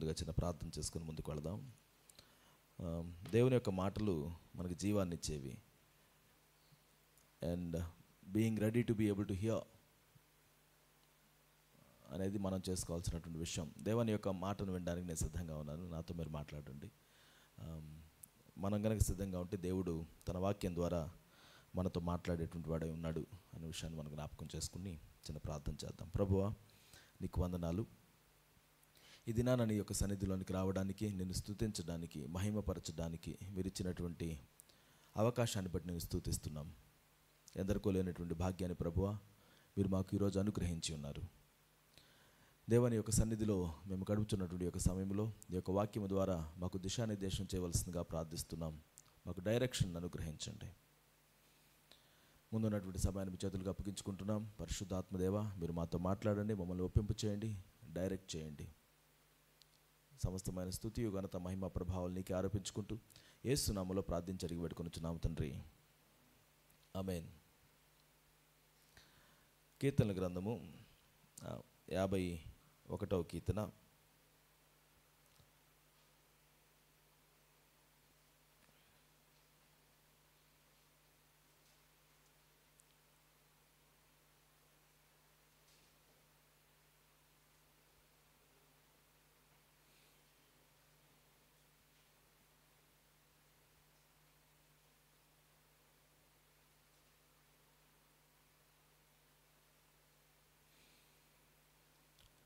ముందుగా చిన్న ప్రార్థన చేసుకుని ముందుకు వెళదాం. దేవుని యొక్క మాటలు మనకు జీవాన్ని ఇచ్చేవి. And being ready to be able to hear అనేది మనం చేసుకోవాల్సినటువంటి విషయం. దేవుని యొక్క మాటను వినడానికి నేను సిద్ధంగా ఉన్నాను. నాతో మీరు మాట్లాడండి. మనం కనుక సిద్ధంగా ఉంటే దేవుడు తన వాక్యం ద్వారా మనతో మాట్లాడేటువంటి వాడే ఉన్నాడు అనే విషయాన్ని మనం జ్ఞాపకం చేసుకుని చిన్న ప్రార్థన చేద్దాం. ప్రభువా, నీకు వందనాలు. ఈ దినాన నీ యొక్క సన్నిధిలోనికి రావడానికి, నిన్ను స్తుతించడానికి, మహిమపరచడానికి మీరు ఇచ్చినటువంటి అవకాశాన్ని బట్టి నేను స్తుతిస్తున్నాం. ఎందరికో లేనటువంటి భాగ్యాన్ని ప్రభువా మీరు మాకు ఈరోజు అనుగ్రహించి ఉన్నారు. దేవుని యొక్క సన్నిధిలో మేము గడుపుతున్నటువంటి యొక్క సమయంలో ఈ యొక్క వాక్యం ద్వారా మాకు దిశానిర్దేశం చేయవలసిందిగా ప్రార్థిస్తున్నాం. మాకు డైరెక్షన్ అనుగ్రహించండి. ముందున్నటువంటి సమయాన్ని మీ చేతులకు అప్పగించుకుంటున్నాం. పరిశుద్ధాత్మదేవ, మీరు మాతో మాట్లాడండి, మమ్మల్ని ఒప్పింపు చేయండి, డైరెక్ట్ చేయండి. సమస్తమైన స్తుతి, ఘనత, మహిమ, ప్రభావాలు నీకే ఆరోపించుకుంటూ యేసు నామములో ప్రార్థించి అడిగి పెట్టుకొనుచున్నాము తండ్రి, ఆమేన్. కీర్తనల గ్రంథము 51వ కీర్తన.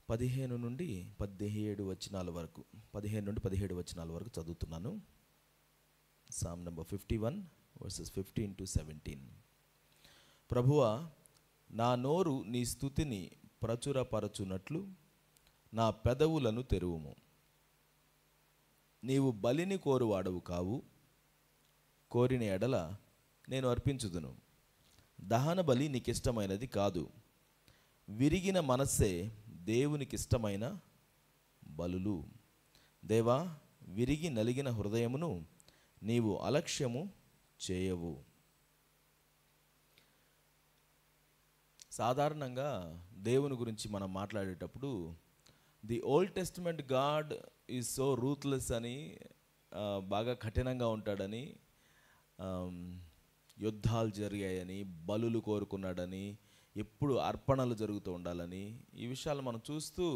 పదిహేను నుండి 17 వచనాల వరకు చదువుతున్నాను. Sam number 51 verses 15 to 17. ప్రభువా, నా నోరు నీ స్తుతిని ప్రచురపరచునట్లు నా పెదవులను తెరువుము. నీవు బలిని కోరువాడవు కావు, కోరిన ఎడల నేను అర్పించుదును. దహన బలి నీకిష్టమైనది కాదు, విరిగిన మనస్సే దేవునికి ఇష్టమైన బలులు. దేవా, విరిగి నలిగిన హృదయమును నీవు అలక్ష్యము చేయవు. సాధారణంగా దేవుని గురించి మనం మాట్లాడేటప్పుడు the old testament God is so ruthless అని, బాగా కఠినంగా ఉంటాడని, యుద్ధాలు జరిగాయని, బలులు కోరుకున్నాడని, ఎప్పుడు అర్పణలు జరుగుతూ ఉండాలని, ఈ విషయాలు మనం చూస్తూ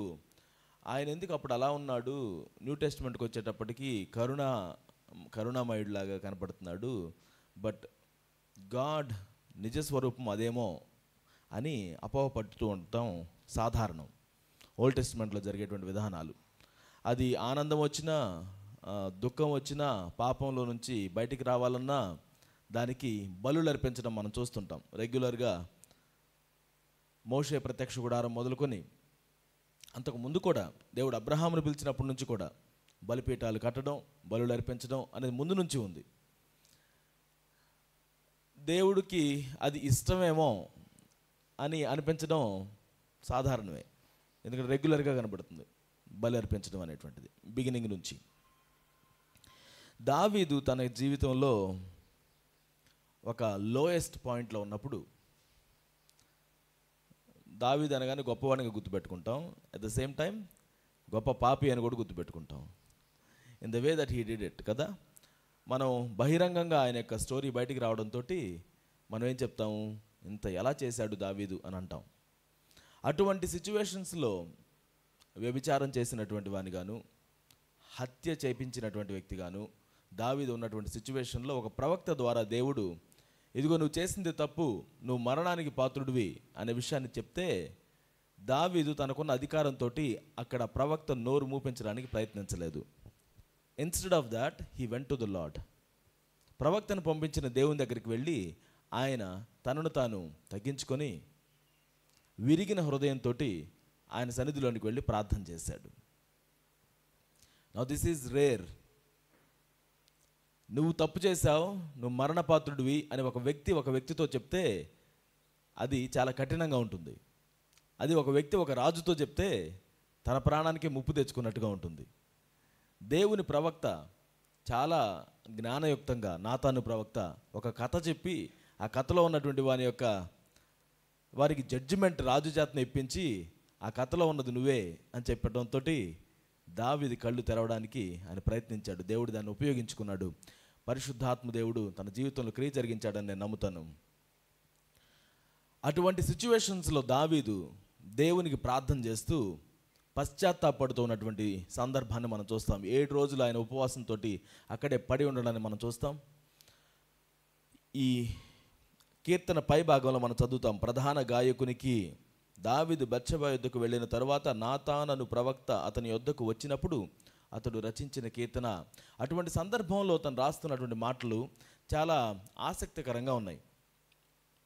ఆయన ఎందుకు అప్పుడు అలా ఉన్నాడు, న్యూ టెస్టిమెంట్కి వచ్చేటప్పటికి కరుణామయుడిలాగా కనపడుతున్నాడు, బట్ గాడ్ నిజస్వరూపం అదేమో అని అపోహపడుతూ ఉండటం సాధారణం. ఓల్డ్ టెస్టిమెంట్లో జరిగేటువంటి విధానాలు. అది ఆనందం వచ్చినా, దుఃఖం వచ్చినా, పాపంలో నుంచి బయటికి రావాలన్నా దానికి బలులు అర్పించడం మనం చూస్తుంటాం. రెగ్యులర్గా మోషే ప్రత్యక్ష గుడారం మొదలుకొని అంతకు ముందు కూడా దేవుడు అబ్రహామును పిలిచినప్పటి నుంచి కూడా బలిపీఠాలు కట్టడం, బలులు అర్పించడం అనేది ముందు నుంచి ఉంది. దేవుడికి అది ఇష్టమేమో అని అనిపించడం సాధారణమే, ఎందుకంటే రెగ్యులర్గా కనబడుతుంది బలి అర్పించడం అనేటువంటిది బిగినింగ్ నుంచి. దావీదు తన జీవితంలో ఒక లోయెస్ట్ పాయింట్లో ఉన్నప్పుడు, దావీదు అనగానే గొప్పవాడిగా గుర్తుపెట్టుకుంటాం, అట్ ద సేమ్ టైం గొప్ప పాపి అని కూడా గుర్తుపెట్టుకుంటాం, in the way that he did it కదా. మనం బహిరంగంగా ఆయన యొక్క స్టోరీ బయటికి రావడంతో మనం ఏం చెప్తాము, ఇంత ఎలా చేశాడు దావీదు అని అంటాం. అటువంటి సిచ్యువేషన్స్లో వ్యభిచారం చేసినటువంటి వానిగాను, హత్య చేయించినటువంటి వ్యక్తిగాను దావీదు ఉన్నటువంటి సిచ్యువేషన్లో ఒక ప్రవక్త ద్వారా దేవుడు, ఇదిగో నువ్వు చేసింది తప్పు, నువ్వు మరణానికి పాత్రుడివి అనే విషయాన్ని చెప్తే, దావీదు తనకున్న అధికారంతో అక్కడ ప్రవక్త నోరు మూపించడానికి ప్రయత్నించలేదు. Instead of that he went to the lord. ప్రవక్తను పంపించిన దేవుని దగ్గరికి వెళ్ళి ఆయన తనను తాను తగ్గించుకొని విరిగిన హృదయంతో ఆయన సన్నిధిలోనికి వెళ్ళి ప్రార్థన చేశాడు. Now this is rare. నువ్వు తప్పు చేశావు, నువ్వు మరణపాత్రుడివి అని ఒక వ్యక్తితో చెప్తే అది చాలా కఠినంగా ఉంటుంది. అది ఒక వ్యక్తి ఒక రాజుతో చెప్తే తన ప్రాణానికి ముప్పు తెచ్చుకున్నట్టుగా ఉంటుంది. దేవుని ప్రవక్త చాలా జ్ఞానయుక్తంగా, నాతాను ప్రవక్త ఒక కథ చెప్పి ఆ కథలో ఉన్నటువంటి వారికి జడ్జిమెంట్ రాజు చేతను ఇప్పించి, ఆ కథలో ఉన్నది నువ్వే అని చెప్పడంతో దావీదు కళ్ళు తెరవడానికి ఆయన ప్రయత్నించాడు. దేవుడు దాన్ని ఉపయోగించుకున్నాడు. పరిశుద్ధాత్మ దేవుడు తన జీవితంలో క్రియ జరిగించాడని నేను నమ్ముతాను. అటువంటి సిచ్యువేషన్స్లో దావీదు దేవునికి ప్రార్థన చేస్తూ పశ్చాత్తాపడుతూ ఉన్నటువంటి సందర్భాన్ని మనం చూస్తాం. 7 రోజులు ఆయన ఉపవాసంతో అక్కడే పడి ఉండడాన్ని మనం చూస్తాం. ఈ కీర్తన పై భాగంలో మనం చదువుతాం, ప్రధాన గాయకునికి దావీదు బత్షెబా యొద్దకు వెళ్ళిన తరువాత నాతాను ప్రవక్త అతని యొద్దకు వచ్చినప్పుడు అతడు రచించిన కీర్తన. అటువంటి సందర్భంలో తను రాస్తున్నటువంటి మాటలు చాలా ఆసక్తికరంగా ఉన్నాయి.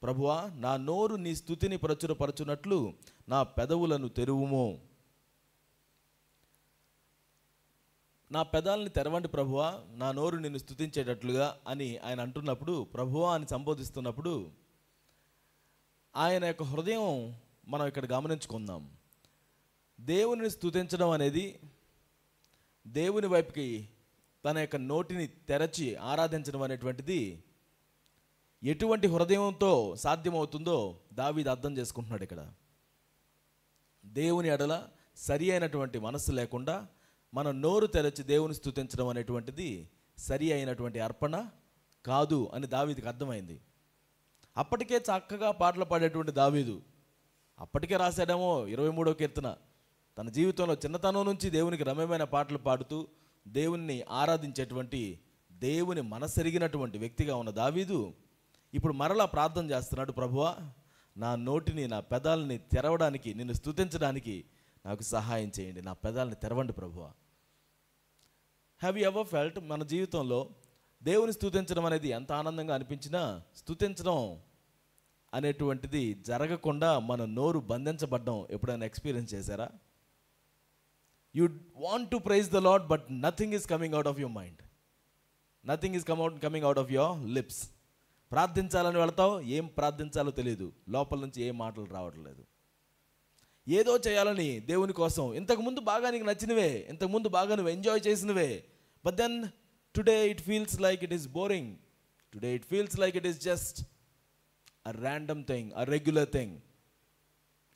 ప్రభువా, నా నోరు నీ స్తుతిని ప్రచురపరచునట్లు నా పెదవులను తెరువుము. నా పెదాలని తెరవండి ప్రభువా, నా నోరు నిన్ను స్తుతించేటట్లుగా అని ఆయన అంటున్నప్పుడు, ప్రభువా అని సంబోధిస్తున్నప్పుడు ఆయన యొక్క హృదయం మనం ఇక్కడ గమనించుకుందాం. దేవుని స్తుతించడం అనేది, దేవుని వైపుకి తన యొక్క నోటిని తెరచి ఆరాధించడం అనేటువంటిది ఎటువంటి హృదయంతో సాధ్యమవుతుందో దావీదు అర్థం చేసుకుంటున్నాడు. ఇక్కడ దేవుని ఎడల సరి అయినటువంటి మనస్సు లేకుండా మనం నోరు తెరచి దేవుని స్తుతించడం అనేటువంటిది సరి అయినటువంటి అర్పణ కాదు అని దావీదుకి అర్థమైంది. అప్పటికే చక్కగా పాటలు పాడేటువంటి దావీదు అప్పటికే రాశాడేమో 23వ కీర్తన. తన జీవితంలో చిన్నతనం నుంచి దేవునికి రమ్యమైన పాటలు పాడుతూ దేవుణ్ణి ఆరాధించేటువంటి, దేవుని మనసెరిగినటువంటి వ్యక్తిగా ఉన్న దావీదు ఇప్పుడు మరలా ప్రార్థన చేస్తున్నాడు. ప్రభువా, నా నోటిని, నా పెదాలని తెరవడానికి, నిన్ను స్తుతించడానికి నాకు సహాయం చేయండి, నా పెదాలని తెరవండి ప్రభువా. హ్యావ్ యు ఎవర్ ఫెల్ట్, మన జీవితంలో దేవుని స్తుతించడం అనేది ఎంత ఆనందంగా అనిపించినా స్తుతించడం అనేటువంటిది జరగకుండా మన నోరు బంధించబడ్డం ఎప్పుడైనా ఎక్స్పీరియన్స్ చేశారా? You want to praise the lord but nothing is coming out of your mind, nothing is coming out of your lips. ప్రార్థించాలని వెళతావు, ఏం ప్రార్థించాలో తెలియదు, లోపల నుంచి ఏం మాటలు రావట్లేదు. ఏదో చేయాలని దేవుని కోసం, ఇంతకుముందు బాగా నీకు నచ్చినవే, ఇంతకుముందు బాగా నువ్వు ఎంజాయ్ చేసినవే, but then today it feels like it is boring, today it feels like it is just a random thing, a regular thing,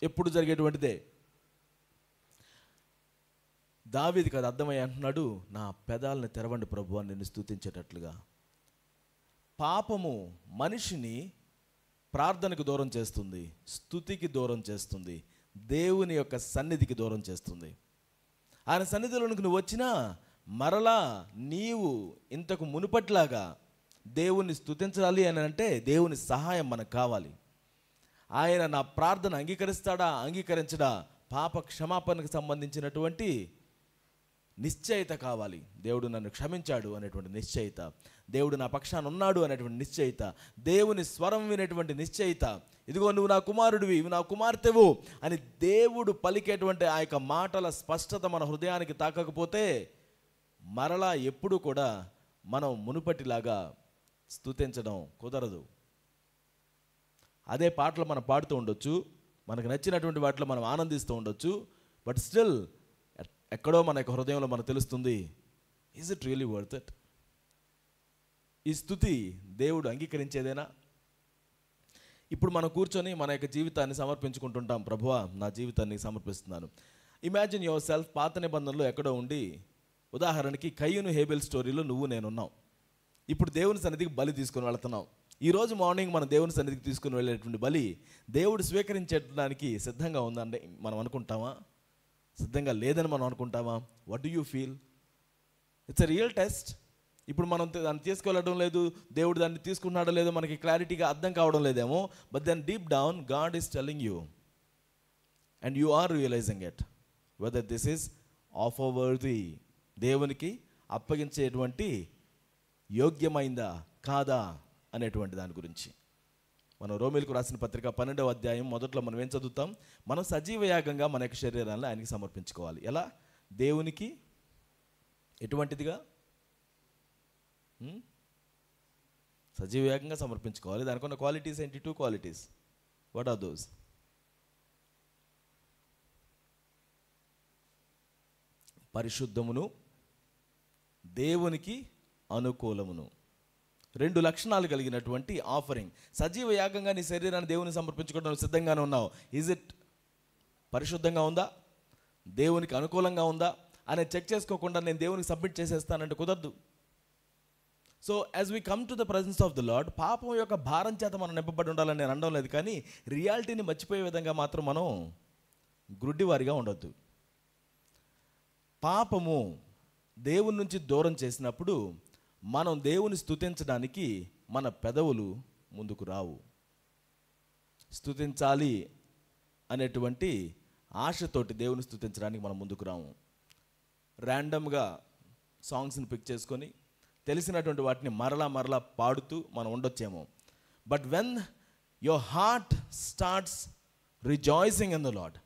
ఎప్పుడు జరిగేటువంటిదే. దావీదుకి అది అర్థమయ్యి అంటున్నాడు, నా పెదాలను తెరవండి ప్రభువా నిన్ను స్తుతించేటట్లుగా. పాపము మనిషిని ప్రార్థనకు దూరం చేస్తుంది, స్తుతికి దూరం చేస్తుంది, దేవుని యొక్క సన్నిధికి దూరం చేస్తుంది. ఆయన సన్నిధిలోనికి నువ్వు వచ్చినా మరలా నీవు ఇంతకు మునుపట్లాగా దేవుని స్తుతించాలి అని అంటే దేవుని సహాయం మనకు కావాలి. ఆయన నా ప్రార్థన అంగీకరిస్తాడా, అంగీకరించడా, పాప క్షమాపణకు సంబంధించినటువంటి నిశ్చయిత కావాలి. దేవుడు నన్ను క్షమించాడు అనేటువంటి నిశ్చయిత, దేవుడు నా పక్షాన ఉన్నాడు అనేటువంటి నిశ్చయిత, దేవుని స్వరం వినేటువంటి నిశ్చయిత, ఇదిగో నువ్వు నా కుమారుడివి, ఇవి నా కుమార్తెవు అని దేవుడు పలికేటువంటి ఆ యొక్క మాటల స్పష్టత మన హృదయానికి తాకకపోతే మరలా ఎప్పుడు కూడా మనం మునుపటిలాగా స్తుతించడం కుదరదు. అదే పాటలు మనం పాడుతూ ఉండొచ్చు, మనకు నచ్చినటువంటి వాటిలో మనం ఆనందిస్తూ ఉండొచ్చు, బట్ స్టిల్ ఎక్కడో మన యొక్క హృదయంలో మనకు తెలుస్తుంది, is it really worth it? ఈ స్తుతి దేవుడు అంగీకరించేదేనా? ఇప్పుడు మనం కూర్చొని మన యొక్క జీవితాన్ని సమర్పించుకుంటుంటాం. ప్రభువా, నా జీవితాన్ని సమర్పిస్తున్నాను. ఇమాజిన్ యువర్ సెల్ఫ్ పాత నిబంధనలో ఎక్కడో ఉండి, ఉదాహరణకి కయ్యూను హేబెల్ స్టోరీలో నువ్వు నేనున్నాం. ఇప్పుడు దేవుని సన్నిధికి బలి తీసుకుని వెళుతున్నాం. ఈరోజు మార్నింగ్ మనం దేవుని సన్నిధికి తీసుకుని వెళ్ళేటువంటి బలి దేవుడు స్వీకరించడానికి సిద్ధంగా ఉందండి మనం అనుకుంటామా? సిద్ధంగా లేదని మనం అనుకుంటామా? What do you feel? It's a real test. ఇప్పుడు మనం దాన్ని తీసుకెళ్ళడం లేదు, దేవుడు దాన్ని తీసుకున్నాడో లేదో మనకి క్లారిటీగా అర్థం కావడం లేదేమో, but then deep down God is telling you and you are realising it whether this is offer worthy, దేవునికి అప్పగించేటువంటి యోగ్యమైందా కాదా అనేటువంటి దాని గురించి. మనం రోమీలకు రాసిన పత్రిక 12వ అధ్యాయం మొదట్లో మనం ఏం చదువుతాం? మనం సజీవ యాగంగా మన యొక్క శరీరాన్ని ఆయనకి సమర్పించుకోవాలి. ఎలా? దేవునికి ఎటువంటిదిగా? సజీవ యాగంగా సమర్పించుకోవాలి. దానికి ఉన్న క్వాలిటీస్ ఏంటి? 2 క్వాలిటీస్. What are those? పరిశుద్ధమును, దేవునికి అనుకూలమును, 2 లక్షణాలు కలిగినటువంటి ఆఫరింగ్. సజీవ యాగంగా నీ శరీరాన్ని దేవుని సమర్పించుకోవడం సిద్ధంగానే ఉన్నావు. ఈజ్ ఇట్ పరిశుద్ధంగా ఉందా? దేవునికి అనుకూలంగా ఉందా? అనేది చెక్ చేసుకోకుండా నేను దేవునికి సబ్మిట్ చేసేస్తానంటే కుదరదు. So as we come to the presence of the lord, పాపం యొక్క భారం చేత మనం నింపబడి ఉండాలని నేను అనడం లేదు, కానీ రియాలిటీని మర్చిపోయే విధంగా మాత్రం మనం గ్రుడ్డివారిగా ఉండొద్దు. పాపము దేవుని నుంచి దూరం చేసినప్పుడు మనం దేవుని స్తుతించడానికి మన పెదవులు ముందుకు రావు. స్తుతించాలి అనేటువంటి ఆశతోటి దేవుని స్తుతించడానికి మనం ముందుకు రాము. ర్యాండమ్గా సాంగ్స్ని పిక్ చేసుకొని తెలిసినటువంటి వాటిని మరలా పాడుతూ మనం ఉండొచ్చేమో. But when your heart starts rejoicing in the lord,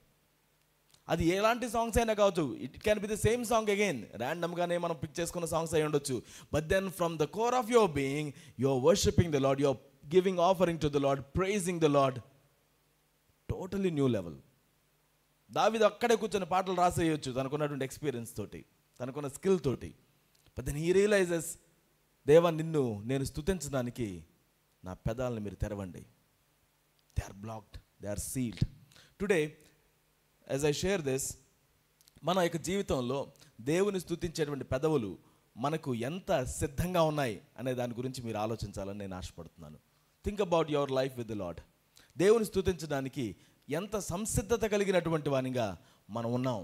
అది ఎలాంటి సాంగ్స్ అయినా కావచ్చు, it can be the same song again, ర్యాండమ్గానే మనం పిక్ చేసుకున్న సాంగ్స్ అయి ఉండొచ్చు. But then from the core of your being your worshipping the lord, your giving offering to the lord, praising the lord, totally new level. దావీదు అక్కడే కూర్చొని పాటలు రాసేయచ్చు తనకున్నటువంటి ఎక్స్పీరియన్స్ తోటి, తనకున్న స్కిల్ తోటి. బట్ దెన్ హీ రియలైజెస్, దేవా నిన్ను నేను స్తుతించడానికి నా పెదాలను మీరు తెరవండి. They are blocked, they are sealed. Today as I share this, మన యొక్క జీవితంలో దేవుని స్తుతించేటువంటి పెదవులు మనకు ఎంత సిద్ధంగా ఉన్నాయి అనే దాని గురించి మీరు ఆలోచించాలని నేను ఆశపడుతున్నాను. Think about your life with the lord. దేవుని స్తుతించడానికి ఎంత సంసిద్ధత కలిగినటువంటి వానిగా మనం ఉన్నాం.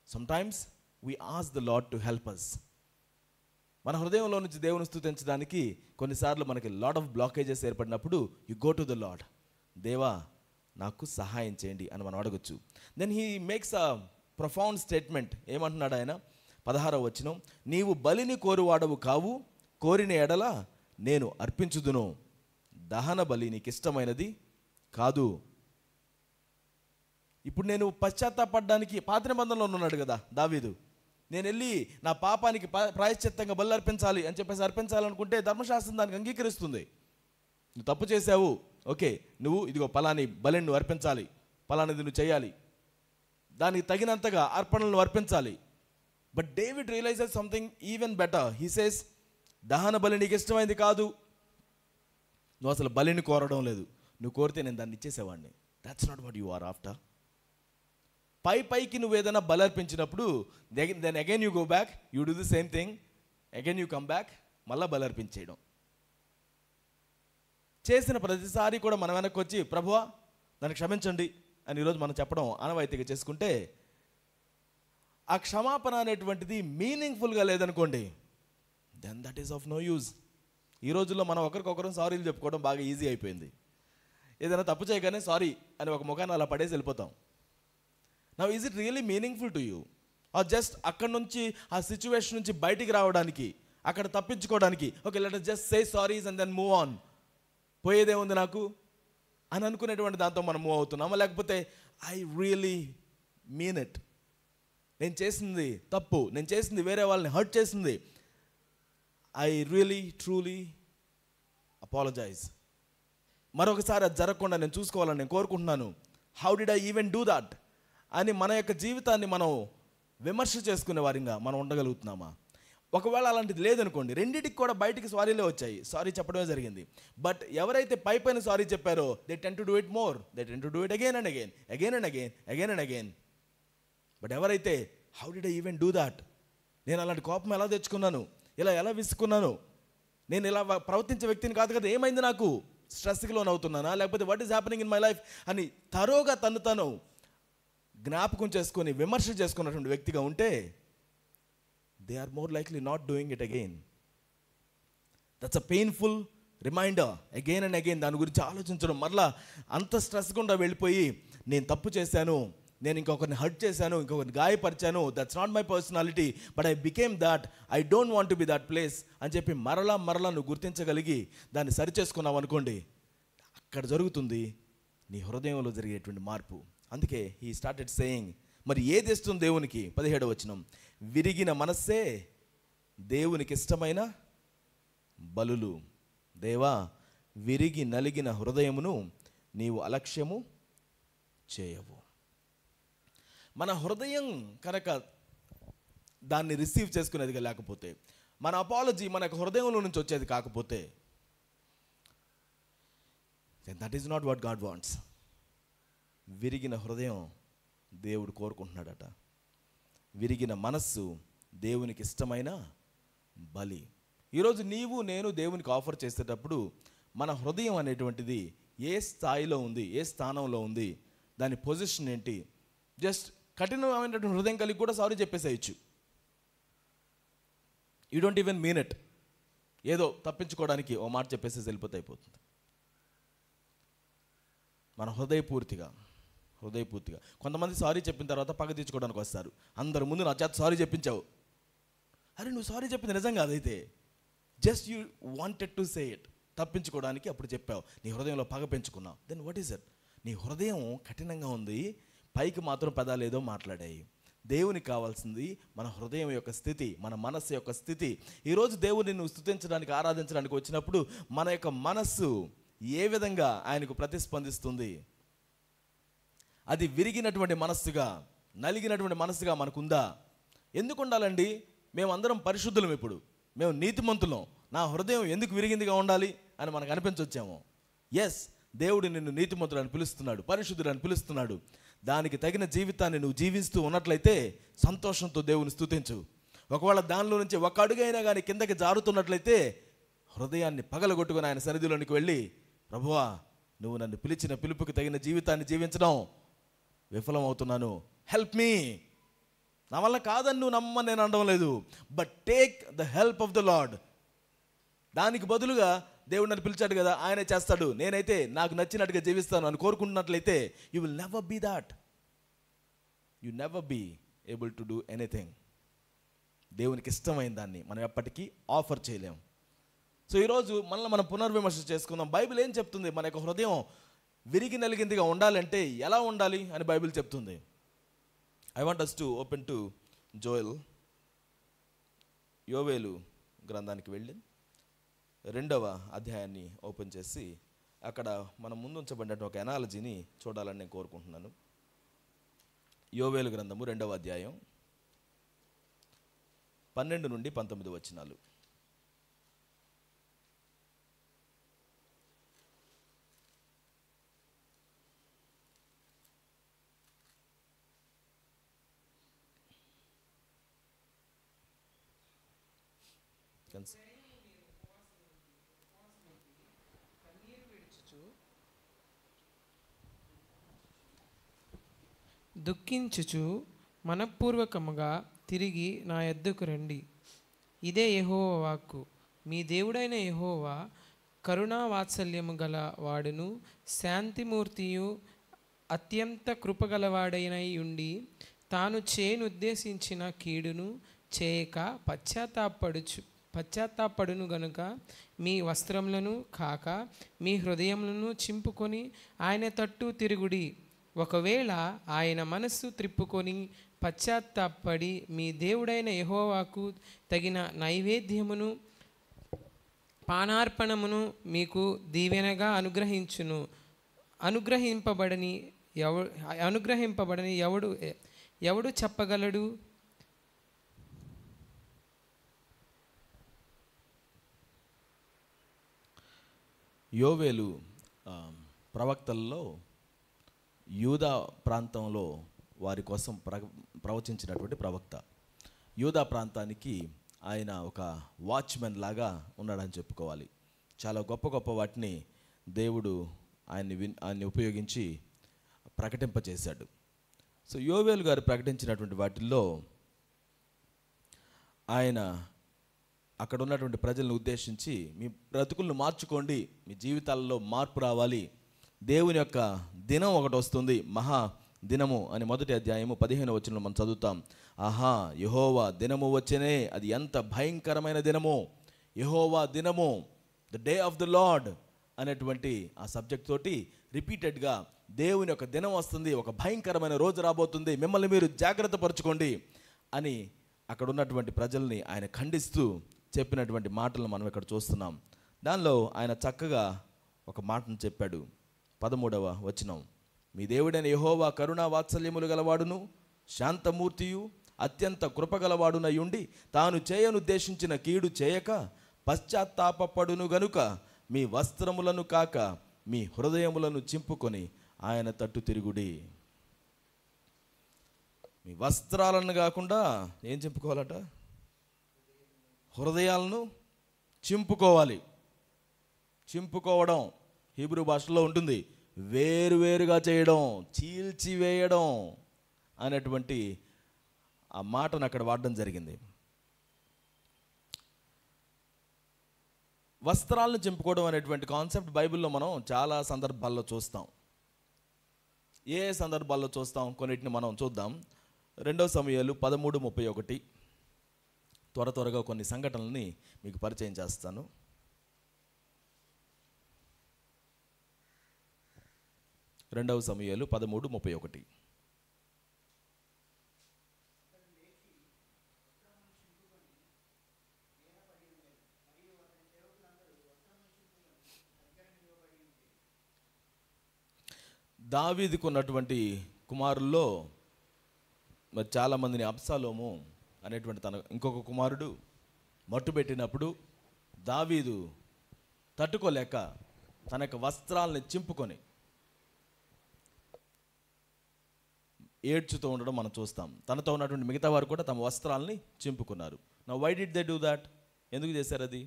Sometimes we ask the lord to help us. మన హృదయంలో నుంచి దేవుని స్తుతించడానికి కొన్నిసార్లు మనకి లాట్ ఆఫ్ బ్లాకేజెస్ ఏర్పడినప్పుడు you go to the lord, దేవా నాకు సహాయం చేయండి అని మనం అడగొచ్చు. Then he makes a profound statement. ఏమంటున్నాడు ఆయన? 16వ వచనం, నీవు బలిని కోరువాడవు కావు, కోరిన ఎడల నేను అర్పించుదును, దహన బలి నీకు ఇష్టమైనది కాదు. ఇప్పుడు నేను పశ్చాత్తాపడడానికి పాత నిబంధనలో ఉన్నాడు కదా దావీదు. నేను వెళ్ళి నా పాపానికి ప్రాయశ్చిత్తంగా బలి అర్పించాలి అని చెప్పేసి అర్పించాలనుకుంటే ధర్మశాస్త్రం దానికి అంగీకరిస్తుంది. నువ్వు తప్పు చేసావు, ఓకే, నువ్వు ఇదిగో పలాని బలిని నువ్వు అర్పించాలి, పలానిది నువ్వు చేయాలి, దానికి తగినంతగా అర్పణలను అర్పించాలి. But David realizes something even better. He says, దహన బలి నీకు ఇష్టమైంది కాదు, నువ్వు అసలు బలిని కోరడం లేదు, నువ్వు కోరితే నేను దాన్ని ఇచ్చేసేవాడిని. That's not what you are after. పైకి నువ్వు ఏదైనా బలి అర్పించినప్పుడు then again you go back, you do the same thing, again you come back, మళ్ళీ బలి అర్పించేయడం. చేసిన ప్రతిసారి కూడా మనం వెనక్కి వచ్చి ప్రభువా నన్ను క్షమించండి అని ఈరోజు మనం చెప్పడం ఆనవాయితీగా చేసుకుంటే, ఆ క్షమాపణ అనేటువంటిది మీనింగ్ఫుల్గా లేదనుకోండి, then that is of no use. ఈ రోజుల్లో మనం ఒకరికొకరు సారీలు చెప్పుకోవడం బాగా ఈజీ అయిపోయింది. ఏదైనా తప్పు చేయగానే సారీ అని ఒక ముఖాన్ని అలా పడేసి వెళ్ళిపోతాం. Now is it really meaningful to you, or just అక్కడ నుంచి ఆ సిచ్యువేషన్ నుంచి బయటికి రావడానికి, అక్కడ తప్పించుకోవడానికి, okay let us just say sorries and then move on, పోయేదేముంది నాకు అని అనుకునేటువంటి దాంతో మనం మూవ్ అవుతున్నామా? లేకపోతే ఐ రియలీ మీన్ ఇట్, నేను చేసింది తప్పు, నేను చేసింది వేరే వాళ్ళని హర్ట్ చేసింది, ఐ రియలీ ట్రూలీ అపాలజైజ్, మరొకసారి అది జరగకుండా నేను చూసుకోవాలని నేను కోరుకుంటున్నాను, how did I even do that అని మన యొక్క జీవితాన్ని మనం విమర్శ చేసుకునే వారిగా మనం ఉండగలుగుతున్నామా? ఒకవేళ అలాంటిది లేదనుకోండి, రెండింటికి కూడా బయటికి సారీలే వచ్చాయి, సారీ చెప్పడమే జరిగింది. బట్ ఎవరైతే పైన సారీ చెప్పారో they tend to do it more, they tend to do it again and again, again and again, again and again. But ఎవరైతే how did I even do that, నేను అలాంటి కోపం ఎలా తెచ్చుకున్నాను, ఎలా విసుకున్నాను, నేను ఇలా ప్రవర్తించే వ్యక్తిని కాదు కదా, ఏమైంది నాకు, స్ట్రెస్కి లోన్ అవుతున్నానా, లేకపోతే what is happening in my life అని తరోగా తను జ్ఞాపకం చేసుకొని విమర్శ చేసుకున్నటువంటి వ్యక్తిగా ఉంటే, they are more likely not doing it again. That's a painful reminder again and again. దాని గురించి ఆలోచించడం, మరలా అంత స్ట్రెస్ గుండా వెళ్ళిపోయి నేను తప్పు చేశాను, నేను ఇంకొకరిని హర్ట్ చేశాను, ఇంకొకరిని గాయపరిచాను, that's not my personality, but I became that, I don't want to be that place అని చెప్పి మరలా నువ్వు గుర్తించగలిగి దాన్ని సరిచేసుకున్నావు అనుకోండి, అక్కడ జరుగుతుంది నీ హృదయంలో జరిగేటువంటి మార్పు. అందుకే హీ స్టార్టెడ్ సేయింగ్, మరి ఏది ఇష్టం దేవునికి? 17వ వచనం, విరిగిన మనస్సే దేవునికి ఇష్టమైన బలులు. దేవా, విరిగి నలిగిన హృదయమును నీవు అలక్ష్యము చేయవు. మన హృదయం కనుక దాన్ని రిసీవ్ చేసుకునేదిగా లేకపోతే, మన అపాలజీ మనకు హృదయంలో నుంచి వచ్చేది కాకపోతే, that is not what God wants. విరిగిన హృదయం దేవుడు కోరుకుంటున్నాడట. విరిగిన మనస్సు దేవునికి ఇష్టమైన బలి. ఈరోజు నీవు నేను దేవునికి ఆఫర్ చేసేటప్పుడు మన హృదయం అనేటువంటిది ఏ స్థాయిలో ఉంది, ఏ స్థానంలో ఉంది, దాని పొజిషన్ ఏంటి. జస్ట్ కఠినమైనటువంటి హృదయం కలిగి కూడా సారీ చెప్పేసేయచ్చు. You don't even mean it. ఏదో తప్పించుకోవడానికి ఓ మాట చెప్పేసి వెళ్ళిపోతే అయిపోతుంది. మన హృదయపూర్తిగా కొంతమంది సారీ చెప్పిన తర్వాత పగ తీర్చుకోవడానికి వస్తారు. అందరి ముందు నా చేత సారీ చెప్పించావు. అరే నువ్వు సారీ చెప్పింది నిజంగా అదైతే just you wanted to say it, తప్పించుకోవడానికి అప్పుడు చెప్పావు, నీ హృదయంలో పగ పెంచుకున్నావు. Then what is it? నీ హృదయం కఠినంగా ఉంది, పైకి మాత్రం పదాలేదో మాట్లాడాయి. దేవునికి కావాల్సింది మన హృదయం యొక్క స్థితి, మన మనస్సు యొక్క స్థితి. ఈరోజు దేవుడిని నువ్వు స్తుతించడానికి, ఆరాధించడానికి వచ్చినప్పుడు మన యొక్క మనస్సు ఏ విధంగా ఆయనకు ప్రతిస్పందిస్తుంది? అది విరిగినటువంటి మనస్సుగా, నలిగినటువంటి మనస్సుగా మనకుందా? ఎందుకు ఉండాలండి? మేమందరం పరిశుద్ధులం, ఇప్పుడు మేము నీతిమంతులం, నా హృదయం ఎందుకు విరిగిందిగా ఉండాలి అని మనకు అనిపించొచ్చాము. ఎస్, దేవుడు నిన్ను నీతిమంతుడు అని పిలుస్తున్నాడు, పరిశుద్ధుడు అని పిలుస్తున్నాడు. దానికి తగిన జీవితాన్ని నువ్వు జీవిస్తూ ఉన్నట్లయితే సంతోషంతో దేవుని స్తుతించు. ఒకవేళ దానిలో నుంచి ఒక అడుగైనా కానీ కిందకి జారుతున్నట్లయితే హృదయాన్ని పగలగొట్టుకుని ఆయన సన్నిధిలోనికి వెళ్ళి, ప్రభువా నువ్వు నన్ను పిలిచిన పిలుపుకి తగిన జీవితాన్ని జీవించడం విఫలమవుతున్నాను, హెల్ప్ మీ. నా వల్ల కాదని నువ్వు నమ్మని నేను అనడం లేదు, but take the help of the lord. దానికి బదులుగా దేవుడు నన్ను పిలిచాడు కదా, ఆయనే చేస్తాడు, నేనైతే నాకు నచ్చినట్టుగా జీవిస్తాను అని కోరుకుంటున్నట్లయితే you will never be that. You never be able to do anything. దేవునికి ఇష్టమైన దాన్ని మనం ఎప్పటికీ ఆఫర్ చేయలేం. సో ఈరోజు మనల్ని మనం పునర్విమర్శ చేసుకుందాం. బైబిల్ ఏం చెప్తుంది? మన యొక్క హృదయం విరిగి నలిగిందిగా ఉండాలంటే ఎలా ఉండాలి అని బైబిల్ చెప్తుంది. I want us to open to యోవేలు గ్రంథానికి వెళ్ళి 2వ అధ్యాయాన్ని ఓపెన్ చేసి అక్కడ మనం ముందు ఉంచబడినట్టు ఒక ఎనాలజీని చూడాలని నేను కోరుకుంటున్నాను. యోవేలు గ్రంథము 2వ అధ్యాయం 12 నుండి 19 వచనాలు. దుఃఖించుచు మనఃపూర్వకముగా తిరిగి నా యొద్దకు రండి. ఇదే యెహోవా వాక్కు. మీ దేవుడైన యెహోవా కరుణా వాత్సల్యము గల వాడును, శాంతిమూర్తియు, అత్యంత కృపగలవాడైన ఉండి తాను చేయనుద్దేశించిన కీడును చేయక పశ్చాత్తాపడును గనుక మీ వస్త్రములను కాక మీ హృదయములను చింపుకొని ఆయన తట్టు తిరుగుడి. ఒకవేళ ఆయన మనస్సు త్రిప్పుకొని పశ్చాత్తాపడి మీ దేవుడైన యెహోవాకు తగిన నైవేద్యమును పానార్పణమును మీకు దీవెనగా అనుగ్రహింపబడని ఎవడు చెప్పగలడు? యోవేలు ప్రవక్తల్లో యూదా ప్రాంతంలో వారి కోసం ప్రవచించినటువంటి ప్రవక్త. యూదా ప్రాంతానికి ఆయన ఒక వాచ్మెన్ లాగా ఉన్నాడని చెప్పుకోవాలి. చాలా గొప్ప గొప్ప వాటిని దేవుడు ఆయన్ని ఉపయోగించి ప్రకటింపచేశాడు. సో యోవేలు గారు ప్రకటించినటువంటి వాటిల్లో ఆయన అక్కడ ఉన్నటువంటి ప్రజలను ఉద్దేశించి, మీ బ్రతుకులను మార్చుకోండి, మీ జీవితాల్లో మార్పు రావాలి, దేవుని యొక్క దినం ఒకటి వస్తుంది, మహా దినము అని 1వ అధ్యాయము 15వ వచనంలో మనం చదువుతాం. ఆహా, యెహోవా దినము వచ్చేనే, అది ఎంత భయంకరమైన దినము, యెహోవా దినము, the day of the lord అనేటువంటి ఆ సబ్జెక్ట్ తోటి రిపీటెడ్గా దేవుని యొక్క దినం వస్తుంది, ఒక భయంకరమైన రోజు రాబోతుంది, మిమ్మల్ని మీరు జాగ్రత్త పరచుకోండి అని అక్కడ ఉన్నటువంటి ప్రజల్ని ఆయన ఖండిస్తూ చెప్పినటువంటి మాటలను మనం ఇక్కడ చూస్తున్నాం. దానిలో ఆయన చక్కగా ఒక మాటను చెప్పాడు. 13వ వచనం, మీ దేవుడైన యెహోవా కరుణా వాత్సల్యములు గలవాడును, శాంతమూర్తియు, అత్యంత కృపగలవాడునయుండి తాను చేయనుద్దేశించిన కీడు చేయక పశ్చాత్తాపడును గనుక మీ వస్త్రములను కాక మీ హృదయములను చింపుకొని ఆయన తట్టు తిరుగుడి. మీ వస్త్రాలను కాకుండా ఏం చింపుకోవాలట? హృదయాలను చింపుకోవాలి. చింపుకోవడం హీబ్రూ భాషలో ఉంటుంది, వేరువేరుగా చేయడం, చీల్చివేయడం అనేటువంటి ఆ మాటను అక్కడ వాడడం జరిగింది. వస్త్రాలను చింపుకోవడం అనేటువంటి కాన్సెప్ట్ బైబిల్లో మనం చాలా సందర్భాల్లో చూస్తాం. ఏ సందర్భాల్లో చూస్తాం? కొన్నిటిని మనం చూద్దాం. 2 సమూయేలు 13:31. త్వరగా కొన్ని సంఘటనల్ని మీకు పరిచయం చేస్తాను. 2 సమూయేలు 13:31. దావీదుకు ఉన్నటువంటి కుమారుల్లో మరి చాలామందిని అబ్షాలోము అనేటువంటి తన ఇంకొక కుమారుడు మట్టుబెట్టినప్పుడు దావీదు తట్టుకోలేక తన యొక్క వస్త్రాలని చింపుకొని ఏడ్చుతూ ఉండడం మనం చూస్తాం. తనతో ఉన్నటువంటి మిగతా వారు కూడా తమ వస్త్రాలని చింపుకున్నారు. Now why did they do that? ఎందుకు చేశారు అది?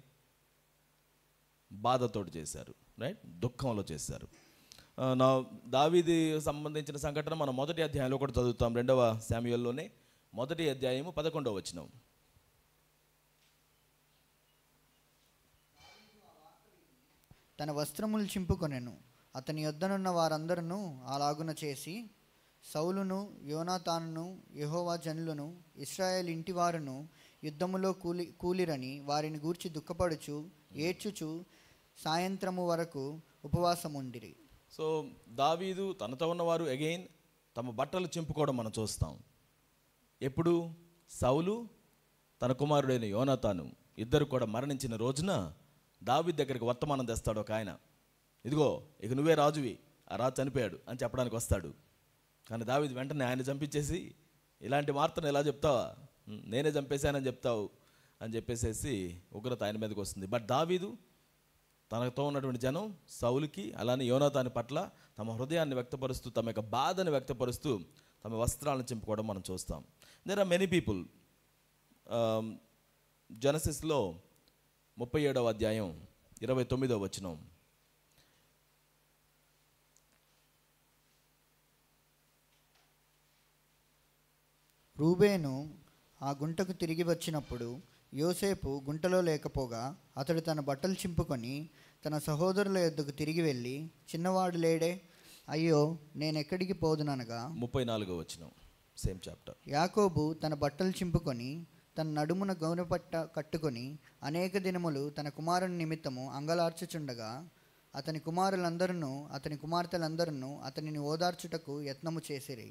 బాధతోటి చేశారు, రైట్? దుఃఖంలో చేశారు. నా దావీదు సంబంధించిన సంఘటన మనం 1వ అధ్యాయంలో కూడా చదువుతాం. 2వ శామ్యూయల్లోనే 1వ అధ్యాయము 11వ వచనం. తన వస్త్రములు చింపుకొనెను. అతని యొద్దనున్న వారందరూ అలాగున చేసి సౌలును యోనాతానును యెహోవా జనులను ఇశ్రాయేల్ ఇంటివారును యుద్ధములో కూలిరని వారిని గూర్చి దుఃఖపడుచు ఏడ్చుచు సాయంత్రము వరకు ఉపవాసముండిరి. సో దావీదు తనతో ఉన్నవారు అగైన్ తమ బట్టలు చింపుకోవడం మనం చూస్తాం. ఎప్పుడు? సౌలు తన కుమారుడైన యోనాతాను ఇద్దరు కూడా మరణించిన రోజున దావీదు దగ్గరికి వర్తమానం తెస్తాడు ఒక ఆయన. ఇదిగో ఇక నువ్వే రాజువి, ఆ రాజు చనిపోయాడు అని చెప్పడానికి వస్తాడు. కానీ దావీదు వెంటనే ఆయన చంపించేసి, ఇలాంటి వార్తను ఎలా చెప్తావా, నేనే చంపేశానని చెప్తావు అని చెప్పేసేసి ఉగ్రత ఆయన మీదకి వస్తుంది. బట్ దావీదు తనతో ఉన్నటువంటి జనం సౌలుకి అలానే యోనాతాను పట్ల తమ హృదయాన్ని వ్యక్తపరుస్తూ, తమ యొక్క బాధను వ్యక్తపరుస్తూ తమ వస్త్రాలను చింపుకోవడం మనం చూస్తాం. There are many people. జెనసిస్లో 37వ అధ్యాయం 29వ వచనం. రూబేను ఆ గుంటకు తిరిగి వచ్చినప్పుడు యోసేపు గుంటలో లేకపోగా అతడు తన బట్టలు చింపుకొని తన సహోదరుల యొద్దకు తిరిగి వెళ్ళి, చిన్నవాడు లేడే, అయ్యో నేనెక్కడికి పోదుననగా. 34వ వచనం, సేమ్ చాప్టర్. యాకోబు తన బట్టలు చింపుకొని తన నడుమున గౌనపట్ట కట్టుకొని అనేక దినములు తన కుమారుని నిమిత్తము అంగలార్చుచుండగా అతని కుమారులందరూ అతని కుమార్తెలందరూ అతనిని ఓదార్చుటకు యత్నము చేసిరి.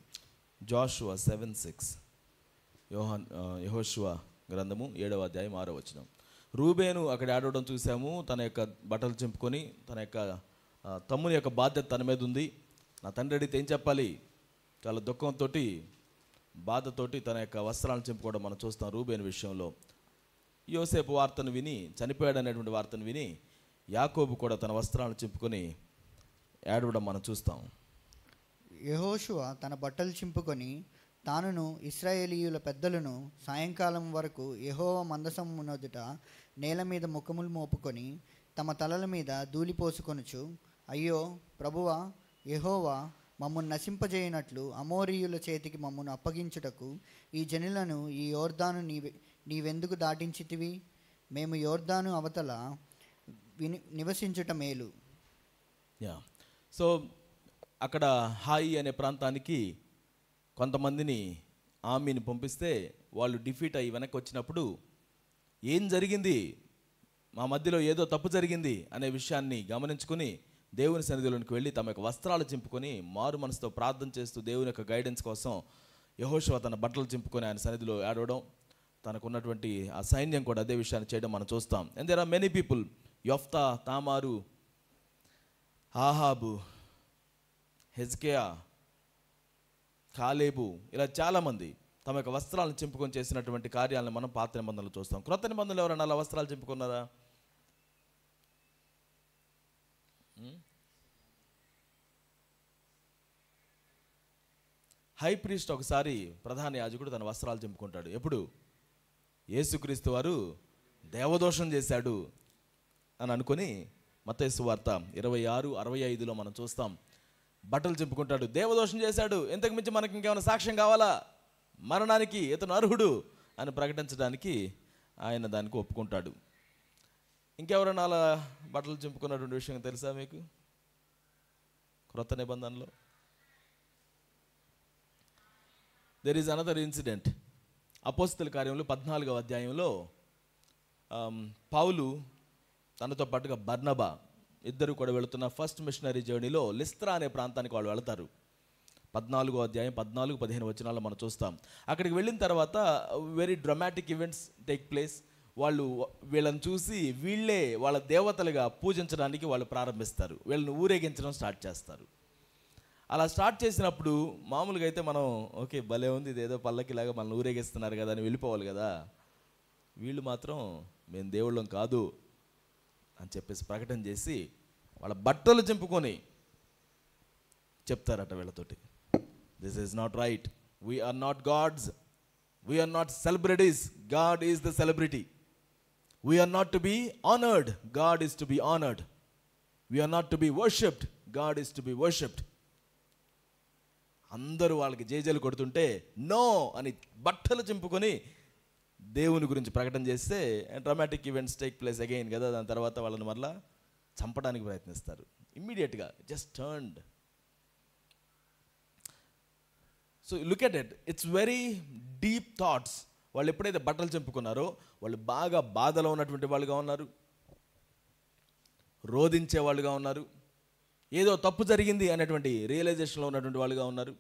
జోషువ 7:6. యెహోషువ గ్రంథము 7వ అధ్యాయం 6వ వచనం. రూబేను అక్కడ ఆడవడం చూసాము. తన యొక్క బట్టలు చింపుకొని తన యొక్క తమ్ముని యొక్క బాధ్యత తన మీద ఉంది. నా తండ్రి అడిగితే ఏం చెప్పాలి? చాలా దుఃఖంతో బాధతోటి తన యొక్క వస్త్రాలను చింపుకోవడం మనం చూస్తాం రూబేను విషయంలో. యోసేపు వార్తను విని, చనిపోయాడు అనేటువంటి వార్తను విని యాకోబు కూడా తన వస్త్రాలను చింపుకొని ఏడవడం మనం చూస్తాం. యెహోషువ తన బట్టలు చింపుకొని తానును ఇశ్రాయేలీయుల పెద్దలను సాయంకాలం వరకు యెహోవా మందసము నొదుట నేల మీద ముఖములు మోపుకొని తమ తలల మీద ధూళిపోసుకొనుచు, అయ్యో ప్రభువా యెహోవా మమ్మల్ని నశింపజేయనట్లు అమోరీయుల చేతికి మమ్మల్ని అప్పగించుటకు ఈ జనులను ఈ యోర్దాను నీవెందుకు దాటించితివి? మేము యోర్దాను అవతల నివసించుట మేలు. సో అక్కడ హాయి అనే ప్రాంతానికి కొంతమందిని ఆమెని పంపిస్తే వాళ్ళు డిఫీట్ అయ్యి వెనక్కి వచ్చినప్పుడు ఏం జరిగింది, మా మధ్యలో ఏదో తప్పు జరిగింది అనే విషయాన్ని గమనించుకుని దేవుని సన్నిధిలోనికి వెళ్ళి తమ యొక్క వస్త్రాలు చింపుకొని మారు మనసుతో ప్రార్థన చేస్తూ దేవుని యొక్క గైడెన్స్ కోసం యెహోషువ తన బట్టలు చింపుకొని ఆయన సన్నిధిలో ఏడవడం, తనకున్నటువంటి ఆ సైన్యం కూడా అదే విషయాన్ని చేయడం మనం చూస్తాం. And there are many people. యొఫ్తా, తామారు, ఆహాబు, హెజ్కియా, కాలేబు, ఇలా చాలామంది తమ యొక్క వస్త్రాలను చింపుకొని చేసినటువంటి కార్యాలను మనం పాత నిబంధనలు చూస్తాం. క్రొత్త నిబంధనలు ఎవరైనా అలా వస్త్రాలు చింపుకున్నారా? హై ప్రీస్ట్ ఒకసారి ప్రధాన యాజకుడు తన వస్త్రాలు చింపుకుంటాడు. ఎప్పుడు? యేసుక్రీస్తు వారు దేవదోషం చేశాడు అని అనుకొని మత్తయి సువార్త 26:65 మనం చూస్తాం. బట్టలు చింపుకుంటాడు, దేవదోషం చేశాడు, ఇంతకు మించి మనకి ఇంకేమైనా సాక్ష్యం కావాలా, మరణానికి ఇతను అర్హుడు అని ప్రకటించడానికి ఆయన దానికి ఒప్పుకుంటాడు. ఇంకెవరైనా అలా బట్టలు చింపుకున్నటువంటి విషయం తెలుసా మీకు? క్రొత్త నిబంధనలో దెర్ ఈజ్ అనదర్ ఇన్సిడెంట్. అపోస్తల కార్యములు 14వ అధ్యాయంలో పౌలు తనతో పాటుగా బర్నబా ఇద్దరు కూడా వెళుతున్న ఫస్ట్ మిషనరీ జర్నీలో లిస్త్రా అనే ప్రాంతానికి వాళ్ళు వెళతారు. 14వ అధ్యాయం 14-15 వచనాల్లో మనం చూస్తాం. అక్కడికి వెళ్ళిన తర్వాత very dramatic events take place. వాళ్ళు వీళ్ళని చూసి వీళ్ళే వాళ్ళ దేవతలుగా పూజించడానికి వాళ్ళు ప్రారంభిస్తారు. వీళ్ళని ఊరేగించడం స్టార్ట్ చేస్తారు. అలా స్టార్ట్ చేసినప్పుడు మామూలుగా అయితే మనం ఓకే భలే ఉంది, ఇదేదో పల్లకిలాగా మనల్ని ఊరేగిస్తున్నారు కదా అని వెళ్ళిపోవాలి కదా. వీళ్ళు మాత్రం మేము దేవుళ్ళం కాదు అని చెప్పేసి ప్రకటన చేసి వాళ్ళ బట్టలు చింపుకొని చెప్తారట వీళ్ళతోటి, this is not right, we are not gods, we are not celebrities, God is the celebrity, we are not to be honoured, God is to be honoured, we are not to be worshipped, God is to be worshipped. అందరూ వాళ్ళకి జేజేలు కొడుతుంటే no అని బట్టలు చింపుకొని దేవుని గురించి ప్రకటన చేస్తే dramatic events take place again కదా. దాని తర్వాత వాళ్ళని మరలా చంపడానికి ప్రయత్నిస్తారు. ఇమ్మీడియట్గా just turned. So look at it, it's very deep thoughts. వాళ్ళు ఎప్పుడైతే బట్టలు చింపుకున్నారో వాళ్ళు బాగా బాధలో ఉన్నటువంటి వాళ్ళుగా ఉన్నారు, రోధించే వాళ్ళుగా ఉన్నారు, ఏదో తప్పు జరిగింది అనేటువంటి రియలైజేషన్లో ఉన్నటువంటి వాళ్ళుగా ఉన్నారు,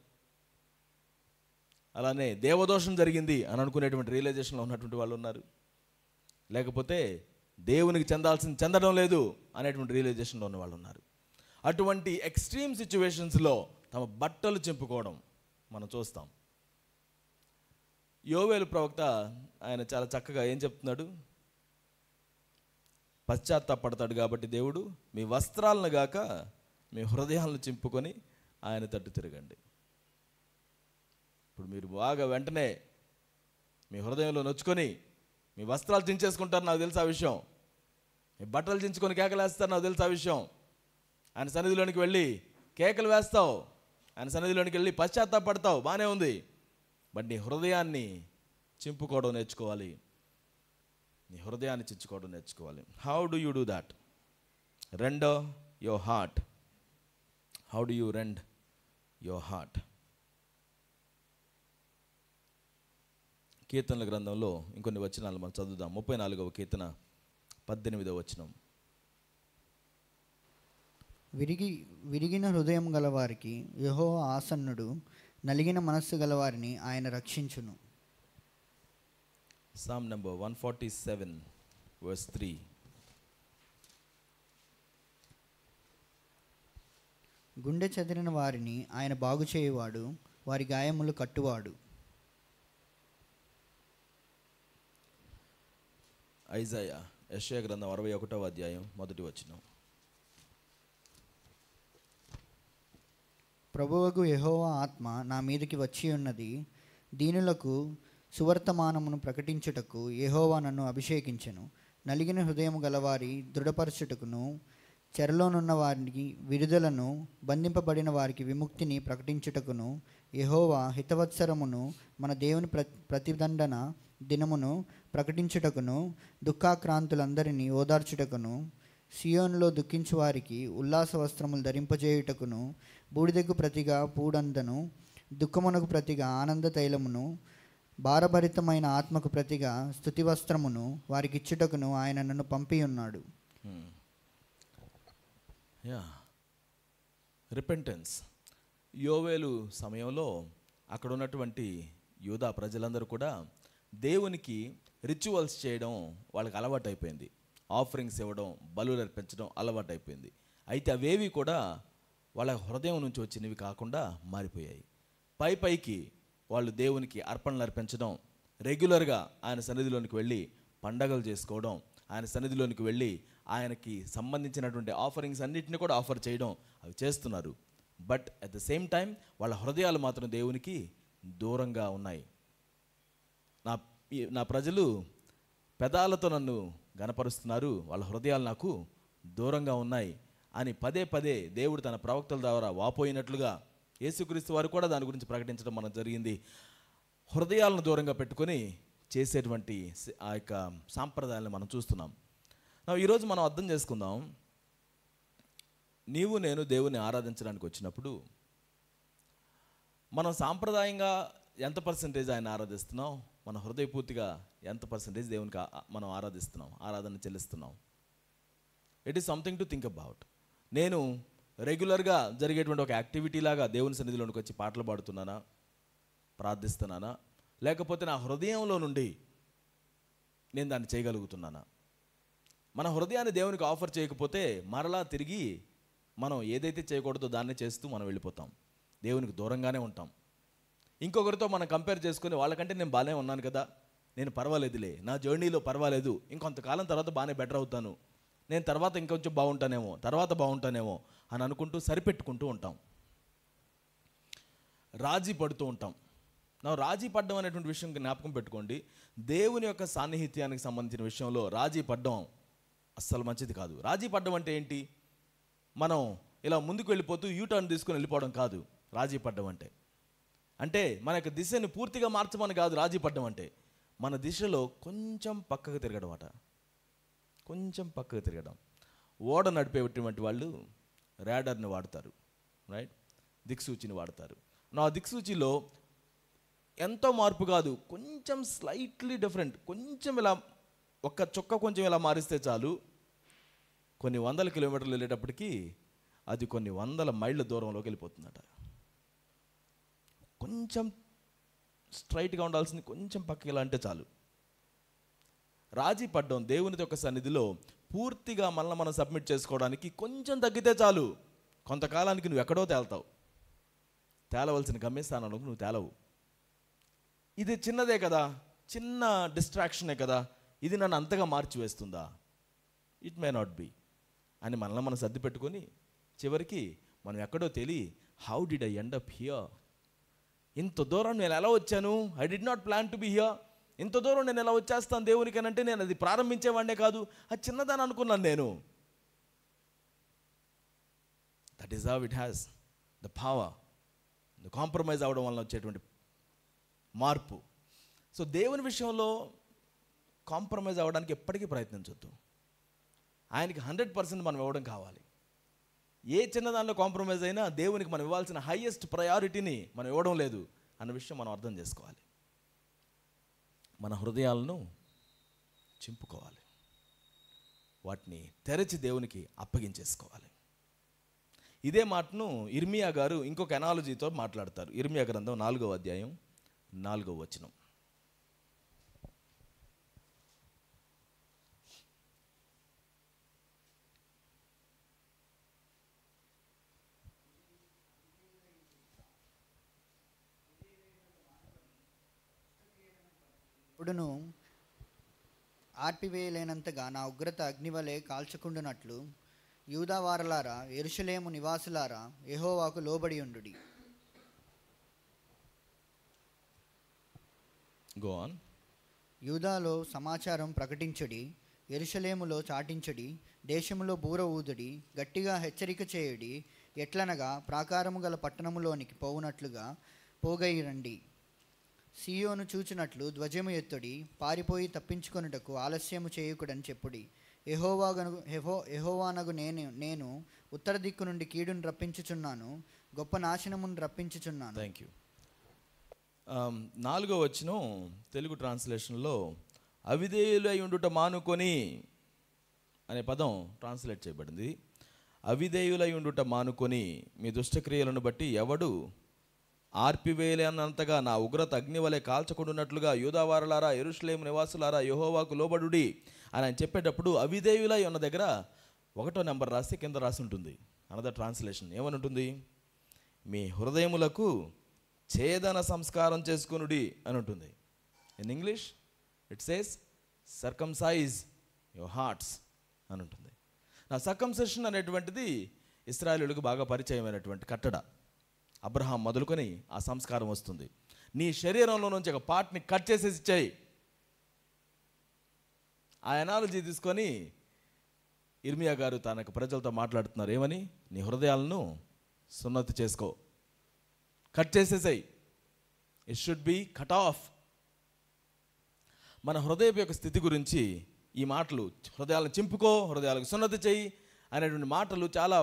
అలానే దేవదోషం జరిగింది అని అనుకునేటువంటి రియలైజేషన్లో ఉన్నటువంటి వాళ్ళు ఉన్నారు, లేకపోతే దేవునికి చెందాల్సింది చెందడం లేదు అనేటువంటి రియలైజేషన్లో ఉన్న వాళ్ళు ఉన్నారు. అటువంటి ఎక్స్ట్రీమ్ సిచ్యువేషన్స్లో తమ బట్టలు చింపుకోవడం మనం చూస్తాం. యోవేలు ప్రవక్త ఆయన చాలా చక్కగా ఏం చెప్తున్నాడు? పశ్చాత్తాపడతాడు కాబట్టి దేవుడు, మీ వస్త్రాలను గాక మీ హృదయాలను చింపుకొని ఆయన తట్టు తిరగండి. ఇప్పుడు మీరు బాగా వెంటనే మీ హృదయంలో నొచ్చుకొని మీ వస్త్రాలు చించేసుకుంటారు, నాకు తెలుసు ఆ విషయం. మీ బట్టలు చించుకొని కేకలు వేస్తారు, నాకు తెలుసు ఆ విషయం. ఆయన సన్నిధిలోనికి వెళ్ళి కేకలు వేస్తావు, ఆయన సన్నిధిలోనికి వెళ్ళి పశ్చాత్తాపడతావు, బాగానే ఉంది. బట్ నీ హృదయాన్ని చింపుకోవడం నేర్చుకోవాలి, నీ హృదయాన్ని చించుకోవడం నేర్చుకోవాలి. How do you do that? Render your heart. How do you rend your heart? కీర్తనల గ్రంథంలో ఇంకొన్ని వచనాలు మనం చదువుదాం. 34వ కీర్తన 18వ వచనం. విరిగిన హృదయం గలవారికి యెహోవా ఆసన్నుడు, నలిగిన మనస్సు గలవారిని ఆయన రక్షించును. Psalm number 147 verse 3. గుండె చెదిరిన వారిని ఆయన బాగు చేయువాడు, వారి గాయములు కట్టువాడు. ఐజాయా యెషయా గ్రంథం 61వ అధ్యాయం 1వ వచనం. ప్రభువగు యెహోవా ఆత్మ నా మీదకి వచ్చి ఉన్నది, దీనులకు సువర్తమానమును ప్రకటించుటకు యెహోవా నన్ను అభిషేకించెను. నలిగిన హృదయము గలవారి దృఢపరచుటకును, చెరలోనున్న వారికి విడుదలను, బంధింపబడిన వారికి విముక్తిని ప్రకటించుటకును, యెహోవా హితవత్సరమును మన దేవుని ప్రతిదండన దినమును ప్రకటించుటకును, దుఃఖాక్రాంతులందరినీ ఓదార్చుటకును, సియోనులో దుఃఖించు వారికి ఉల్లాస వస్త్రములు ధరింపజేయుటకును, బూడిదకు ప్రతిగా పూడందను, దుఃఖమునకు ప్రతిగా ఆనంద తైలమును, భారభరితమైన ఆత్మకు ప్రతిగా స్తుతి వస్త్రమును వారికి ఇచ్చుటకును ఆయన నన్ను పంపి ఉన్నాడు. రిపెంటెన్స్. యోవేలు సమయంలో అక్కడ ఉన్నటువంటి యూదా ప్రజలందరూ కూడా దేవునికి రిచువల్స్ చేయడం వాళ్ళకి అలవాటు అయిపోయింది. ఆఫరింగ్స్ ఇవ్వడం, బలులు అర్పించడం అలవాటు అయిపోయింది. అయితే అవేవి కూడా వాళ్ళ హృదయం నుంచి వచ్చినవి కాకుండా మారిపోయాయి. పైకి వాళ్ళు దేవునికి అర్పణలు అర్పించడం, రెగ్యులర్గా ఆయన సన్నిధిలోనికి వెళ్ళి పండగలు చేసుకోవడం, ఆయన సన్నిధిలోనికి వెళ్ళి ఆయనకి సంబంధించినటువంటి ఆఫరింగ్స్ అన్నిటిని కూడా ఆఫర్ చేయడం, అవి చేస్తున్నారు. But at the same time వాళ్ళ హృదయాలు మాత్రం దేవునికి దూరంగా ఉన్నాయి. నా ప్రజలు పెదాలతో నన్ను గనపరుస్తున్నారు, వాళ్ళ హృదయాలు నాకు దూరంగా ఉన్నాయి అని పదే పదే దేవుడు తన ప్రవక్తల ద్వారా వాపోయినట్లుగా యేసుక్రీస్తు వారు కూడా దాని గురించి ప్రకటించడం మనకు జరిగింది. హృదయాలను దూరంగా పెట్టుకొని చేసేటువంటి ఆ యొక్క సాంప్రదాయాలను మనం చూస్తున్నాం. ఈరోజు మనం అర్థం చేసుకుందాం, నీవు నేను దేవుని ఆరాధించడానికి వచ్చినప్పుడు మనం సాంప్రదాయంగా ఎంత పర్సెంటేజ్ ఆయన ఆరాధిస్తున్నాం, మన హృదయపూర్తిగా ఎంత పర్సెంటేజ్ దేవునికి మనం ఆరాధన చెల్లిస్తున్నాం. It is something to think about. నేను రెగ్యులర్గా జరిగేటువంటి ఒక యాక్టివిటీ లాగా దేవుని సన్నిధిలోనికి వచ్చి పాటలు పాడుతున్నానా, ప్రార్థిస్తున్నానా, లేకపోతే నా హృదయంలో నుండి నేను దాన్ని చేయగలుగుతున్నానా? మన హృదయాన్ని దేవునికి ఆఫర్ చేయకపోతే మరలా తిరిగి మనం ఏదైతే చేయకూడదో దాన్నే చేస్తూ మనం వెళ్ళిపోతాం, దేవునికి దూరంగానే ఉంటాం. ఇంకొకరితో మనం కంపేర్ చేసుకుని వాళ్ళకంటే నేను బాగానే ఉన్నాను కదా, నేను పర్వాలేదులే, నా జర్నీలో పర్వాలేదు, ఇంకొంతకాలం తర్వాత బాగానే బెటర్ అవుతాను, నేను తర్వాత ఇంకొంచెం బాగుంటానేమో అని అనుకుంటూ సరిపెట్టుకుంటూ ఉంటాం, రాజీ పడుతూ ఉంటాం. రాజీ పడ్డం అనేటువంటి విషయం జ్ఞాపకం పెట్టుకోండి. దేవుని యొక్క సాన్నిహిత్యానికి సంబంధించిన విషయంలో రాజీ పడ్డం అస్సలు మంచిది కాదు. రాజీ పడ్డం అంటే ఏంటి? మనం ఇలా ముందుకు వెళ్ళిపోతూ యూటర్న్ తీసుకొని వెళ్ళిపోవడం కాదు రాజీ పడ్డం అంటే. అంటే మన యొక్క దిశని పూర్తిగా మార్చమని కాదు రాజీ పడ్డం అంటే. మన దిశలో కొంచెం పక్కకు తిరగడం అట, కొంచెం పక్కకు తిరగడం. ఓడ నడిపేటువంటి వాళ్ళు రాడార్ని వాడతారు, రైట్, దిక్సూచిని వాడతారు. నా దిక్సూచిలో ఎంతో మార్పు కాదు, కొంచెం స్లైట్లీ డిఫరెంట్, కొంచెం ఇలా ఒక్క చుక్క కొంచెం ఇలా మారిస్తే చాలు, కొన్ని వందల కిలోమీటర్లు వెళ్ళేటప్పటికీ అది కొన్ని వందల మైళ్ళ దూరంలోకి వెళ్ళిపోతుందట. కొంచెం స్ట్రైట్గా ఉండాల్సింది కొంచెం పక్కకి ఇలా అంటే చాలు. రాజీ పడ్డం దేవుని యొక్క సన్నిధిలో పూర్తిగా మనం సబ్మిట్ చేసుకోవడానికి కొంచెం తగ్గితే చాలు, కొంతకాలానికి నువ్వు ఎక్కడో తేల్తావు, తేలవలసిన గమ్యస్థానంలోకి నువ్వు తేలవు. ఇది చిన్నదే కదా, చిన్న డిస్ట్రాక్షనే కదా, ఇది నన్ను అంతగా మార్చివేస్తుందా? ఇట్ మే నాట్ బీ అని మనం సర్ది పెట్టుకొని చివరికి మనం ఎక్కడో తెలియ, how did I end up here? ఇంత దూరం నేను ఎలా వచ్చాను? I did not plan to be here. ఇంత దూరం నేను ఎలా వచ్చేస్తాను దేవునికి అని అంటే నేను అది ప్రారంభించేవాడినే కాదు, అది చిన్నదని అనుకున్నాను నేను. That is how it has the power, the compromise అవ్వడం వల్ల వచ్చేటువంటి మార్పు. సో దేవుని విషయంలో కాంప్రమైజ్ అవ్వడానికి ఎప్పటికీ ప్రయత్నించొద్దు. ఆయనకి 100% మనం ఇవ్వడం కావాలి. ఏ చిన్నదానిలో కాంప్రమైజ్ అయినా దేవునికి మనం ఇవ్వాల్సిన హైయెస్ట్ ప్రయారిటీని మనం ఇవ్వడం లేదు అన్న విషయం మనం అర్థం చేసుకోవాలి. మన హృదయాలను చింపుకోవాలి, వాటిని తెరచి దేవునికి అప్పగించేసుకోవాలి. ఇదే మాటను ఇర్మియా గారు ఇంకొక ఎనాలజీతో మాట్లాడతారు. ఇర్మియా గ్రంథం 4వ అధ్యాయం 4వ వచనం. ఇప్పుడును ఆర్పివేయలేనంతగా నా ఉగ్రత అగ్నివలే కాల్చుకుండునట్లు యూదావారలారా, యెరూషలేము నివాసులారా, యెహోవాకు లోబడి ఉండుడి. Go on. యూదాలో సమాచారం ప్రకటించుడి, యెరూషలేములో చాటించుడి, దేశములో బూర ఊదుడి, గట్టిగా హెచ్చరిక చేయుడి. ఎట్లనగా ప్రాకారము గల పట్టణములోనికి పోవునట్లుగా పోగైరండి. సియోను చూచినట్లు ధ్వజము ఎత్తుడి, పారిపోయి తప్పించుకొనుటకు ఆలస్యము చేయకుడని చెప్పుడి. యెహోవానగు నేను ఉత్తర దిక్కు నుండి కీడును రప్పించుచున్నాను, గొప్ప నాశనమును రప్పించుచున్నాను. Thank you. 4వ వచనం తెలుగు ట్రాన్స్లేషన్లో అవిధేయులై ఉండుట మానుకొని అనే పదం ట్రాన్స్లేట్ చేయబడింది. అవిధేయులై ఉండుట మానుకొని మీ దుష్టక్రియలను బట్టి ఎవడు ఆర్పివేయలేనంతగా నా ఉగ్రత అగ్ని వలె కాల్చకుండునట్లుగా యూదావారలారా, యెరూషలేము నివాసులారా, యెహోవాకు లోబడుడి అని ఆయన చెప్పేటప్పుడు అవిధేయులై ఉన్న దగ్గర 1వ నెంబర్ రాస్తే కింద రాసి ఉంటుంది. అనదర్ ట్రాన్స్లేషన్ ఏమని ఉంటుంది? మీ హృదయములకు ఛేదన సంస్కారం చేసుకొనుడి అని ఉంటుంది. In English it says circumcise your hearts అని ఉంటుంది. నా సర్కంసెషన్ అనేటువంటిది ఇశ్రాయేలులకు బాగా పరిచయమైనటువంటి కట్టడ. అబ్రహాం మొదలుకొని ఆ సంస్కారం వస్తుంది. నీ శరీరంలో నుంచి ఒక పార్ట్ని కట్ చేసేసి ఇచ్చాయి. ఆ ఎనాలజీ తీసుకొని ఇర్మియా గారు తన ప్రజలతో మాట్లాడుతున్నారు. ఏమని? నీ హృదయాలను సున్నతి చేసుకో, కట్ చేసేసాయి. It should be cut off. మన హృదయం యొక్క స్థితి గురించి ఈ మాటలు, హృదయాలను చింపుకో, హృదయాలకు సున్నతి చేయి అనేటువంటి మాటలు చాలా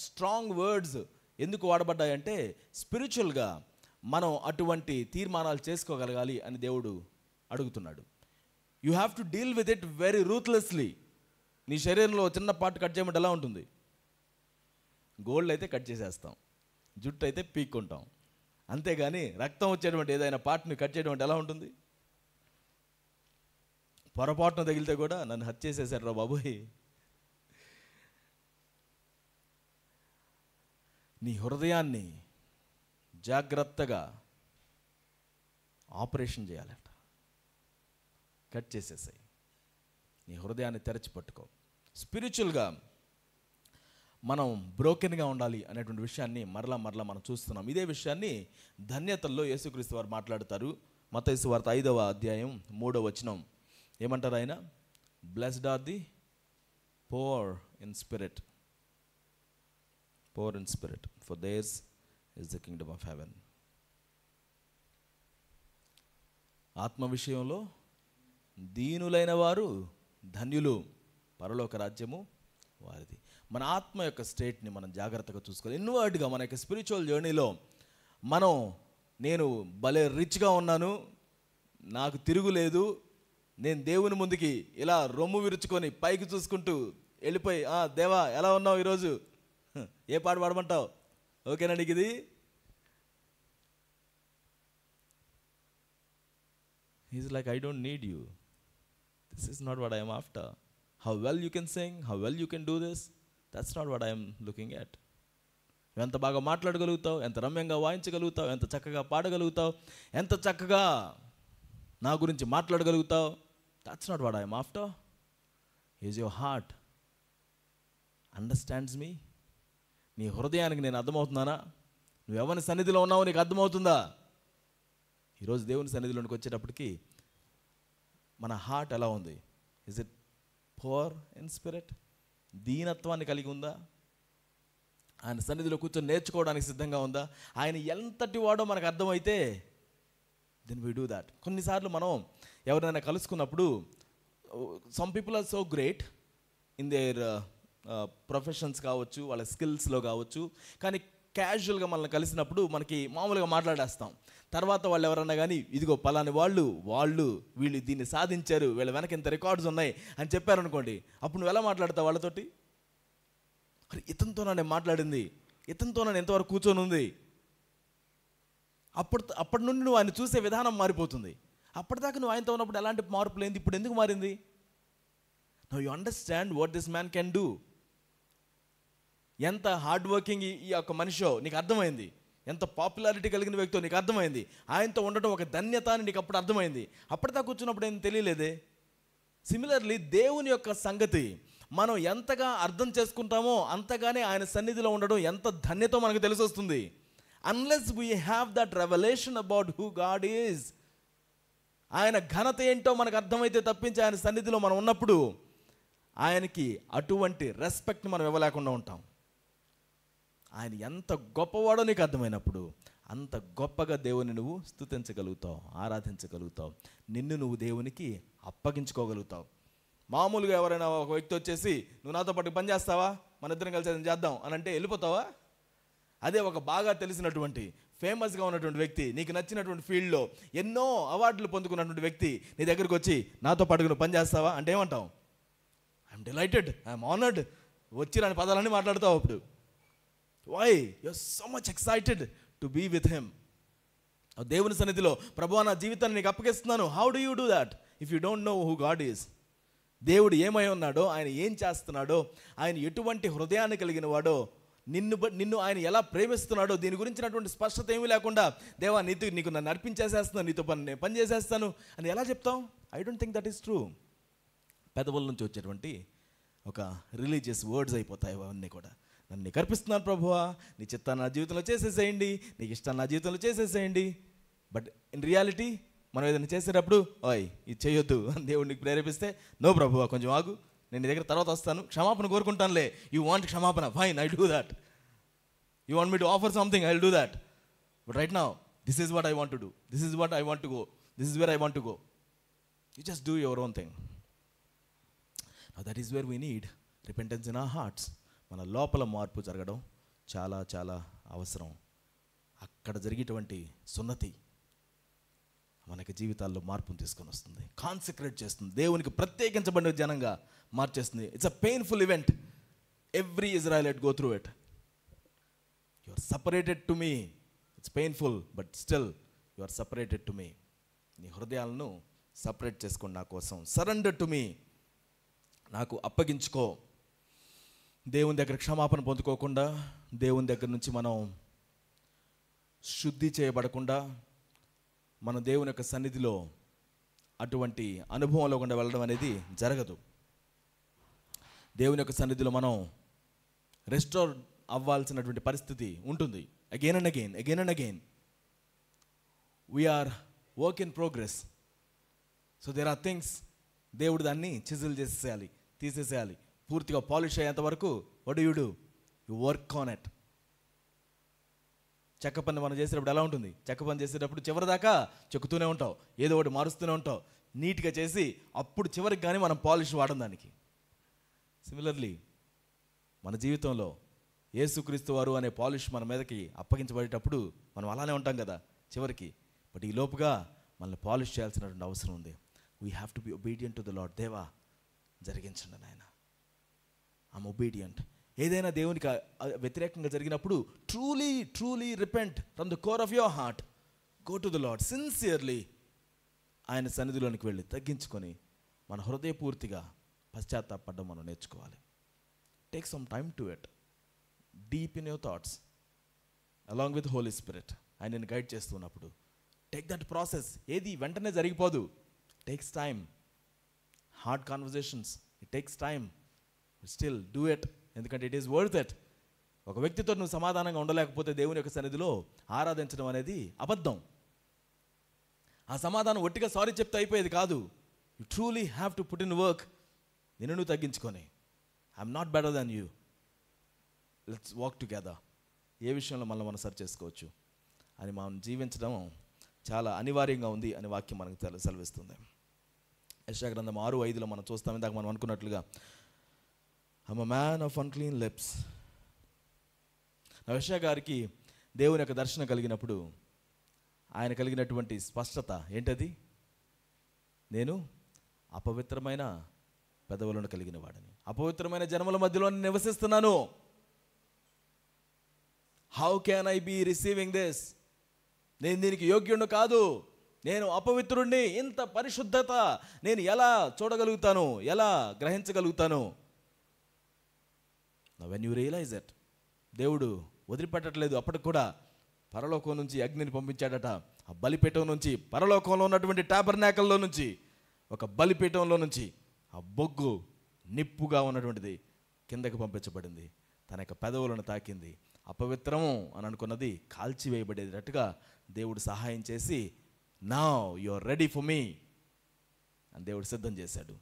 స్ట్రాంగ్ వర్డ్స్ ఎందుకు వాడబడ్డాయంటే స్పిరిచువల్గా మనం అటువంటి తీర్మానాలు చేసుకోగలగాలి అని దేవుడు అడుగుతున్నాడు. You have to deal with it very ruthlessly. నీ శరీరంలో చిన్న పార్ట్ కట్ చేయమంటే ఎలా ఉంటుంది? గోల్డ్ అయితే కట్ చేసేస్తాం, జుట్టు అయితే పీక్కుంటాం, అంతేగాని రక్తం వచ్చేటువంటి ఏదైనా పార్ట్ని కట్ చేయడం అంటే ఎలా ఉంటుంది? పొరపాటున తగిలితే కూడా నన్ను హత్య చేసేసారు రా బాబోయ్. నీ హృదయాన్ని జాగ్రత్తగా ఆపరేషన్ చేయాలట, కట్ చేసేసాయి. నీ హృదయాన్ని తెరచి పట్టుకో. స్పిరిచువల్గా మనం బ్రోకెన్గా ఉండాలి అనేటువంటి విషయాన్ని మరలా మనం చూస్తున్నాం. ఇదే విషయాన్ని ధన్యతల్లో యేసుక్రీస్తు వారు మాట్లాడతారు. మత్తయి సువార్త 5వ అధ్యాయం 3వ వచనం ఏమంటారు ఆయన? Blessed are the poor in spirit, poor in spirit, for theirs is the kingdom of heaven. ఆత్మ విషయంలో దీనులైన వారు ధన్యులు, పరలోక రాజ్యము వారిది. మన ఆత్మ యొక్క స్టేట్ని మనం జాగ్రత్తగా చూసుకోవాలి. ఇన్వర్డ్గా మన యొక్క స్పిరిచువల్ జర్నీలో నేను భలే రిచ్గా ఉన్నాను, నాకు తిరుగులేదు, నేను దేవుని ముందుకి ఇలా రొమ్ము విరుచుకొని పైకి చూసుకుంటూ వెళ్ళిపోయి, దేవా ఎలా ఉన్నావు ఈరోజు, ఏ పాట పాడమంటావు, ఓకేనా నీకు ఇది? He's like, I don't need you, this is not what I'm after. How well you can sing, how well you can do this, that's not what I'm looking at. ఎంత బాగా మాట్లాడగలుగుతావు, ఎంత రమ్యంగా వాయించగలుగుతావు, ఎంత చక్కగా పాడగలుగుతావు, ఎంత చక్కగా నా గురించి మాట్లాడగలుగుతావు, that's not what I'm after. Is your heart understands me? నీ హృదయానికి నేను అర్థమవుతున్నానా? నువ్వు ఎవరి సన్నిధిలో ఉన్నావో నీకు అర్థమవుతుందా? ఈరోజు దేవుని సన్నిధిలోనికి వచ్చేటప్పటికి మన హార్ట్ ఎలా ఉంది? Is it poor in spirit? దీనత్వాన్ని కలిగి ఉందా? ఆయన సన్నిధిలో కూర్చొని నేర్చుకోవడానికి సిద్ధంగా ఉందా? ఆయన ఎంతటి వాడో మనకు అర్థమైతే దెన్ వీ డూ దాట్. కొన్నిసార్లు మనం ఎవరైనా కలుసుకున్నప్పుడు some people are so great in their professions కావచ్చు, వాళ్ళ స్కిల్స్లో కావచ్చు, కానీ క్యాజువల్గా మనల్ని కలిసినప్పుడు మనకి మామూలుగా మాట్లాడేస్తాం. తర్వాత వాళ్ళు ఎవరన్నా కానీ ఇదిగో పలాని వీళ్ళు దీన్ని సాధించారు, వీళ్ళ వెనక ఇంత రికార్డ్స్ ఉన్నాయి అని చెప్పారనుకోండి, అప్పుడు నువ్వు ఎలా మాట్లాడతావు వాళ్ళతోటి? అరే ఇతనితో నేను మాట్లాడింది, ఇతనితో నేను ఎంతవరకు కూర్చొని ఉంది. అప్పటి నుండి నువ్వు ఆయన చూసే విధానం మారిపోతుంది. అప్పటిదాకా నువ్వు ఆయనతో ఉన్నప్పుడు ఎలాంటి మార్పు లేనిది, ఇప్పుడు ఎందుకు మారింది? Now you understand what this man can do. ఎంత హార్డ్ వర్కింగ్ ఈ యొక్క మనిషో నీకు అర్థమైంది, ఎంత పాపులారిటీ కలిగిన వ్యక్తో నీకు అర్థమైంది, ఆయనతో ఉండటం ఒక ధన్యత అని నీకు అప్పుడు అర్థమైంది. అప్పటిదాకా కూర్చున్నప్పుడు ఏం తెలియలేదే. సిమిలర్లీ దేవుని యొక్క సంగతి మనం ఎంతగా అర్థం చేసుకుంటామో అంతగానే ఆయన సన్నిధిలో ఉండడం ఎంత ధన్యతో మనకు తెలిసి వస్తుంది. Unless we have that revolution about who God is, ఆయన ఘనత ఏంటో మనకు అర్థమైతే తప్పించి ఆయన సన్నిధిలో మనం ఉన్నప్పుడు ఆయనకి అటువంటి రెస్పెక్ట్ మనం ఇవ్వలేకుండా ఉంటాం. ఆయన ఎంత గొప్పవాడో నీకు అర్థమైనప్పుడు అంత గొప్పగా దేవుని నువ్వు స్తుతించగలుగుతావు, ఆరాధించగలుగుతావు, నిన్ను నువ్వు దేవునికి అప్పగించుకోగలుగుతావు. మామూలుగా ఎవరైనా ఒక వ్యక్తి వచ్చేసి నువ్వు నాతో పాటు పని చేస్తావా, మన ఇద్దరం కలిసి ఏదైనా చేద్దాం అని అంటే వెళ్ళిపోతావా? అదే ఒక బాగా తెలిసినటువంటి ఫేమస్గా ఉన్నటువంటి వ్యక్తి, నీకు నచ్చినటువంటి ఫీల్డ్లో ఎన్నో అవార్డులు పొందుకున్నటువంటి వ్యక్తి నీ దగ్గరికి వచ్చి నాతో పాటు నువ్వు పని చేస్తావా అంటే ఏమంటావు? ఐఎమ్ డిలైటెడ్, ఐఎమ్ ఆనర్డ్, వచ్చి రాని పదాలన్నీ మాట్లాడతావు. అప్పుడు why you are so much excited to be with him. దేవుని సన్నిధిలో ప్రభువా నా జీవితాన్ని నీకు అప్పగిస్తున్నాను. How do you do that if you don't know who God is? దేవుడు ఏమై ఉన్నాడో, ఆయన ఏం చేస్తున్నాడో, ఆయన ఎటువంటి హృదయాన్ని కలిగిన వాడో, నిన్ను ఆయన ఎలా ప్రేమిస్తున్నాడో దీని గురించినటువంటి స్పష్టత ఏమీ లేకుండా దేవా నీకు నన్ను నడిపించేసేస్తున్నాను, నీతో పని చేసేస్తాను అని ఎలా చెప్తాం? I don't think that is true. పెదవుల నుంచి వచ్చేటువంటి ఒక రిలీజియస్ వర్డ్స్ అయిపోతాయి అవన్నీ కూడా. నన్ను నీకు అర్పిస్తున్నాను ప్రభువా, నీ చిత్తాన్ని నా జీవితంలో చేసేసేయండి, నీకు ఇష్టాన్ని నా జీవితంలో చేసేసేయండి. బట్ ఇన్ రియాలిటీ మనం ఏదైనా చేసేటప్పుడు ఇది చేయొద్దు అని దేవుడు నీకు ప్రేరేపిస్తే, నో ప్రభువా కొంచెం ఆగు, నేను నీ దగ్గర తర్వాత వస్తాను, క్షమాపణ కోరుకుంటానులే. యూ వాంట్ క్షమాపణ, fine, I do that. You want me to offer something, I will do that. But right now this is what I want to do, this is what I want to go, this is where I want to go. You just do your own thing. That is where we need repentance in our hearts. మన లోపల మార్పు జరగడం చాలా చాలా అవసరం. అక్కడ జరిగేటువంటి సున్నతి మనకి జీవితాల్లో మార్పును తీసుకొని వస్తుంది, కాన్సక్రేట్ చేస్తుంది, దేవునికి ప్రత్యేకించబడిన జనంగా మార్చేస్తుంది. It's a painful event. Every Israelite go through it. You are separated to me. It's painful but still you are separated to me. నీ హృదయాలను సపరేట్ చేసుకోండి నా కోసం. సరెండర్ టు మీ, నాకు అప్పగించుకో. దేవుని దగ్గర క్షమాపణ పొందుకోకుండా, దేవుని దగ్గర నుంచి మనం శుద్ధి చేయబడకుండా, మన దేవుని యొక్క సన్నిధిలో అటువంటి అనుభవంలో గుండా వెళ్ళడం అనేది జరగదు. దేవుని యొక్క సన్నిధిలో మనం రెస్టోర్ అవ్వాల్సినటువంటి పరిస్థితి ఉంటుంది. Again and again, again and again. We are work in progress. So there are things, దేవుడు దాన్ని చిజిల్ చేసేసేయాలి, తీసేసేయాలి. పూర్తిగా పాలిష్ అయ్యేంత వరకు what you do, you work on it. చెక్క పని మనం చేసేటప్పుడు ఎలా ఉంటుంది? చెక్క పని చేసేటప్పుడు చివరిదాకా చెక్కుతూనే ఉంటావు, ఏదో ఒకటి మారుస్తూనే ఉంటావు, నీట్గా చేసి అప్పుడు చివరికి కానీ మనం పాలిష్ వాడడం దానికి. సిమిలర్లీ మన జీవితంలో యేసుక్రీస్తు వారు అనే పాలిష్ మన మీదకి అప్పగించబడేటప్పుడు మనం అలానే ఉంటాం కదా చివరికి. బట్ ఈ లోపుగా మనల్ని పాలిష్ చేయాల్సినటువంటి అవసరం ఉంది. We have to be obedient to the lord. దేవా జరిగించండి నాయన, ఐఎమ్ ఒబీడియంట్. ఏదైనా దేవునికి వ్యతిరేకంగా జరిగినప్పుడు truly truly repent from the core of your heart. Go to the lord sincerely. ఆయన సన్నిధిలోనికి వెళ్ళి తగ్గించుకొని మన హృదయపూర్తిగా పశ్చాత్తాపడడం మనం నేర్చుకోవాలి. Take some time to it, deep in your thoughts along with holy spirit. ఆయన నేను గైడ్ చేస్తున్నప్పుడు టేక్ దట్ ప్రాసెస్. ఏది వెంటనే జరిగిపోదు, takes time. Hard conversations, it takes time. Still do it, ఎందుకంటే ఇట్ ఈస్ వర్త్ ఇట్. ఒక వ్యక్తితో నువ్వు సమాధానంగా ఉండలేకపోతే దేవుని యొక్క సన్నిధిలో ఆరాధించడం అనేది అబద్ధం. ఆ సమాధానం ఒట్టిగా సారీ చెప్తే అయిపోయేది కాదు. You truly have to put in work. నిన్ను నువ్వు తగ్గించుకొని, I'm not better than you, let's walk together. ఏ విషయంలో మనం సర్చ్ చేసుకోవచ్చు అని మనం జీవించడం చాలా అనివార్యంగా ఉంది అని వాక్యం మనకు సెలవిస్తుంది. యెషయా గ్రంథం 6:5 మనం చూస్తాం. ఇందాక మనం అనుకున్నట్లుగా I'm a man of unclean lips. యెషయా గారికి దేవుని యొక్క దర్శనం కలిగినప్పుడు ఆయన కలిగినటువంటి స్పష్టత ఏంటది? నేను అపవిత్రమైన పెదవులను కలిగిన వాడిని, అపవిత్రమైన జనముల మధ్యలో నివసిస్తున్నాను. How can I be receiving this? నేను దీనికి యోగ్యుడు కాదు, నేను అపవిత్రుణ్ణి. ఇంత పరిశుద్ధత నేను ఎలా చూడగలుగుతాను, ఎలా గ్రహించగలుగుతాను? వెన్ యూ రియలైజ్ ఇట్, దేవుడు వదిలిపెట్టట్లేదు. అప్పటికి కూడా పరలోకం నుంచి అగ్నిని పంపించాడట. ఆ బలిపీఠం నుంచి, పరలోకంలో ఉన్నటువంటి టాబర్నాకల్లో నుంచి, ఒక బలిపీఠంలో నుంచి ఆ బొగ్గు నిప్పుగా ఉన్నటువంటిది కిందకి పంపించబడింది. తన యొక్క పెదవులను తాకింది. అపవిత్రము అని అనుకున్నది కాల్చివేయబడేటట్టుగా దేవుడు సహాయం చేసి, now you are ready for me అని దేవుడు సిద్ధం చేశాడు.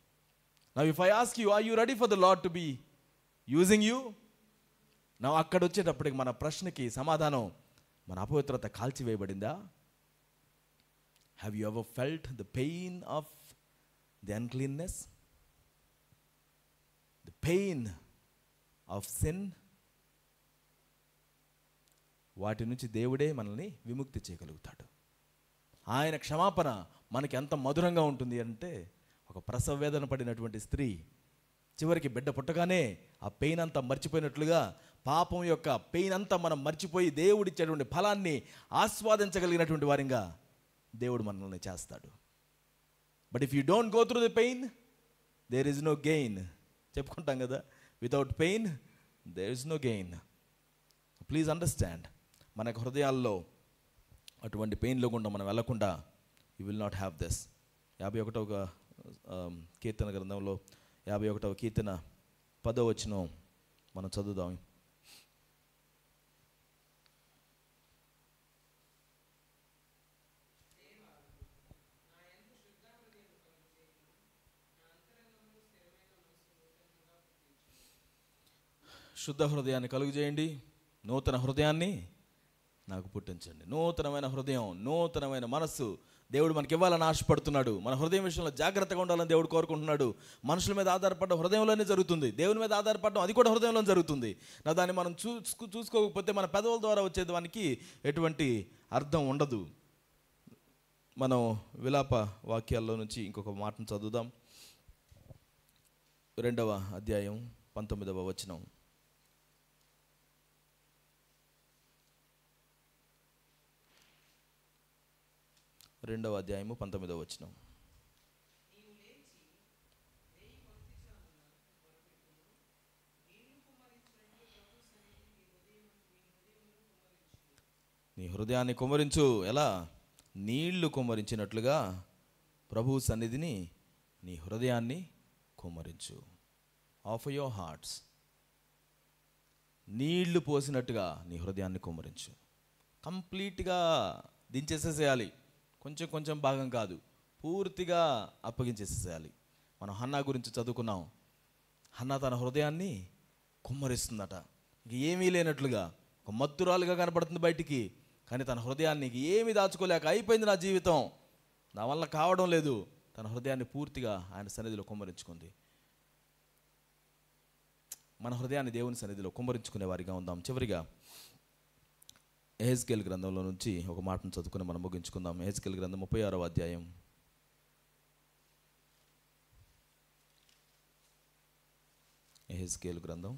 Now if I ask you, are you ready for the lord to be using you? నా అక్కడ వచ్చేటప్పటికి మన ప్రశ్నకి సమాధానం, మన అపవిత్రత కాల్చివేయబడిందా? Have you ever felt the pain of the uncleanness, the pain of sin? వాటి నుంచి దేవుడే మనల్ని విముక్తి చేయగలుగుతాడు. ఆయన క్షమాపణ మనకి ఎంత మధురంగా ఉంటుంది అంటే, ఒక ప్రసవ వేదన పడినటువంటి స్త్రీ చివరికి బిడ్డ పుట్టగానే ఆ పెయిన్ అంతా మర్చిపోయినట్లుగా, పాపం యొక్క పెయిన్ అంతా మనం మర్చిపోయి దేవుడిచ్చేటువంటి ఫలాన్ని ఆస్వాదించగలిగినటువంటి వారిగా దేవుడు మనల్ని చేస్తాడు. But if you don't go through the pain, there is no gain. చెప్పుకుంటాం కదా, without pain there is no gain. Please understand, మన హృదయాల్లో అటువంటి పెయిన్లో గుండా మనం వెళ్లకుండా you will not have this. 51వ కీర్తన గ్రంథంలో 51వ కీర్తన 10వ వచనం మనం చదువుదాం. శుద్ధ హృదయాన్ని కలుగజేయండి, నూతన హృదయాన్ని నాకు పుట్టించండి. నూతనమైన హృదయం, నూతనమైన మనస్సు దేవుడు మనకి ఇవ్వాలని ఆశపడుతున్నాడు. మన హృదయం విషయంలో జాగ్రత్తగా ఉండాలని దేవుడు కోరుకుంటున్నాడు. మనుషుల మీద ఆధారపడడం హృదయంలోనే జరుగుతుంది, దేవుని మీద ఆధారపడడం అది కూడా హృదయంలో జరుగుతుంది. దాన్ని మనం చూసుకోకపోతే మన పెదవుల ద్వారా వచ్చే దానికి ఎటువంటి అర్థం ఉండదు. మనం విలాప వాక్యాల్లో నుంచి ఇంకొక మాటను చదువుదాం. 2వ అధ్యాయం 19వ వచనం. 2వ అధ్యాయము 19వ వచనం. నీ హృదయాన్ని కుమ్మరించు. ఎలా? నీళ్లు కుమ్మరించినట్లుగా ప్రభు సన్నిధిని నీ హృదయాన్ని కుమ్మరించు. Of your hearts. నీళ్లు పోసినట్టుగా నీ హృదయాన్ని కుమ్మరించు. కంప్లీట్గా దించేసేసేయాలి, కొంచెం కొంచెం భాగం కాదు, పూర్తిగా అప్పగించేసేయాలి. మనం హన్నా గురించి చదువుకున్నాం. హన్నా తన హృదయాన్ని కుమ్మరిస్తుందట. ఇంక ఏమీ లేనట్లుగా, ఒక మత్తురాలుగా కనపడుతుంది బయటికి, కానీ తన హృదయాన్ని ఏమీ దాచుకోలేక అయిపోయింది నా జీవితం, నా వల్ల కావడం లేదు, తన హృదయాన్ని పూర్తిగా ఆయన సన్నిధిలో కుమ్మరించుకుంది. మన హృదయాన్ని దేవుని సన్నిధిలో కుమ్మరించుకునే వారిగా ఉందాం. చివరిగా ఎహెజ్కేల్ గ్రంథంలో నుంచి ఒక మాటను చదువుకుని మనం ముగించుకుందాం. ఎహెజ్కేల్ గ్రంథం 36వ అధ్యాయం. ఎహెజ్కేల్ గ్రంథం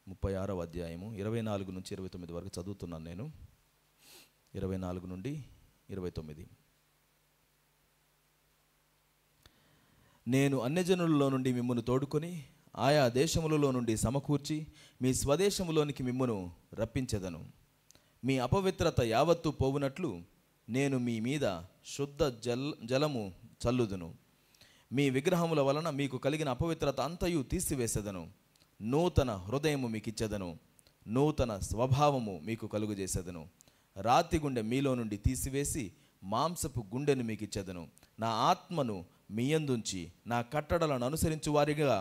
36వ అధ్యాయము 24 నుంచి 29 వరకు చదువుతున్నాను నేను. 24 నుండి 29. నేను అన్యజనులలో నుండి మిమ్మును తోడుకొని ఆయా దేశములలో నుండి సమకూర్చి మీ స్వదేశములోనికి మిమ్మును రప్పించెదను. మీ అపవిత్రత యావత్తు పోవునట్లు నేను మీ మీద శుద్ధ జలము చల్లుదును. మీ విగ్రహముల వలన మీకు కలిగిన అపవిత్రత అంతయు తీసివేసేదను. నూతన హృదయము మీకు ఇచ్చేదను, నూతన స్వభావము మీకు కలుగజేసేదను. రాతి గుండె మీలో నుండి తీసివేసి మాంసపు గుండెను మీకు ఇచ్చేదను. నా ఆత్మను మీ యందుంచి నా కట్టడలను అనుసరించు వారిగా,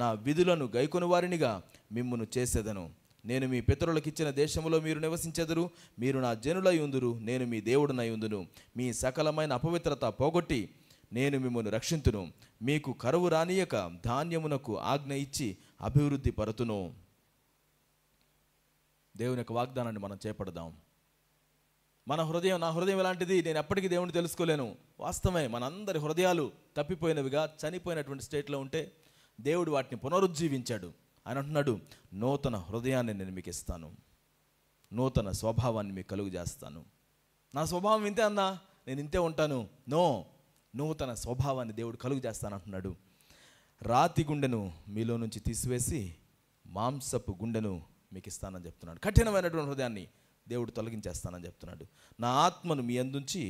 నా విధులను గైకొను వారినిగా మిమ్మును చేసేదను. నేను మీ పితరులకు ఇచ్చిన దేశంలో మీరు నివసించెదరు. మీరు నా జనులై ఉందురు, నేను మీ దేవుడునై ఉందును. మీ సకలమైన అపవిత్రత పోగొట్టి నేను మిమ్మును రక్షింతును. మీకు కరువు రానియక ధాన్యమునకు ఆజ్ఞ ఇచ్చి అభివృద్ధి పరుతును. దేవుని యొక్క వాగ్దానాన్ని మనం చేపడదాం. మన హృదయం, నా హృదయం ఎలాంటిది, నేను ఎప్పటికీ దేవుని తెలుసుకోలేను. వాస్తవమే, మనందరి హృదయాలు తప్పిపోయినవిగా, చనిపోయినటువంటి స్టేట్లో ఉంటే దేవుడు వాటిని పునరుజ్జీవించాడు. ఆయన అంటున్నాడు, నూతన హృదయాన్ని నేను మీకు ఇస్తాను, నూతన స్వభావాన్ని మీకు కలుగు చేస్తాను. నా స్వభావం ఇంతే అన్నా, నేను ఇంతే ఉంటాను. నో, నూతన స్వభావాన్ని దేవుడు కలుగు చేస్తానంటున్నాడు. రాతి గుండెను మీలో నుంచి తీసివేసి మాంసపు గుండెను మీకు ఇస్తానని చెప్తున్నాడు. కఠినమైనటువంటి హృదయాన్ని దేవుడు తొలగించేస్తానని చెప్తున్నాడు. నా ఆత్మను మీ అందుంచి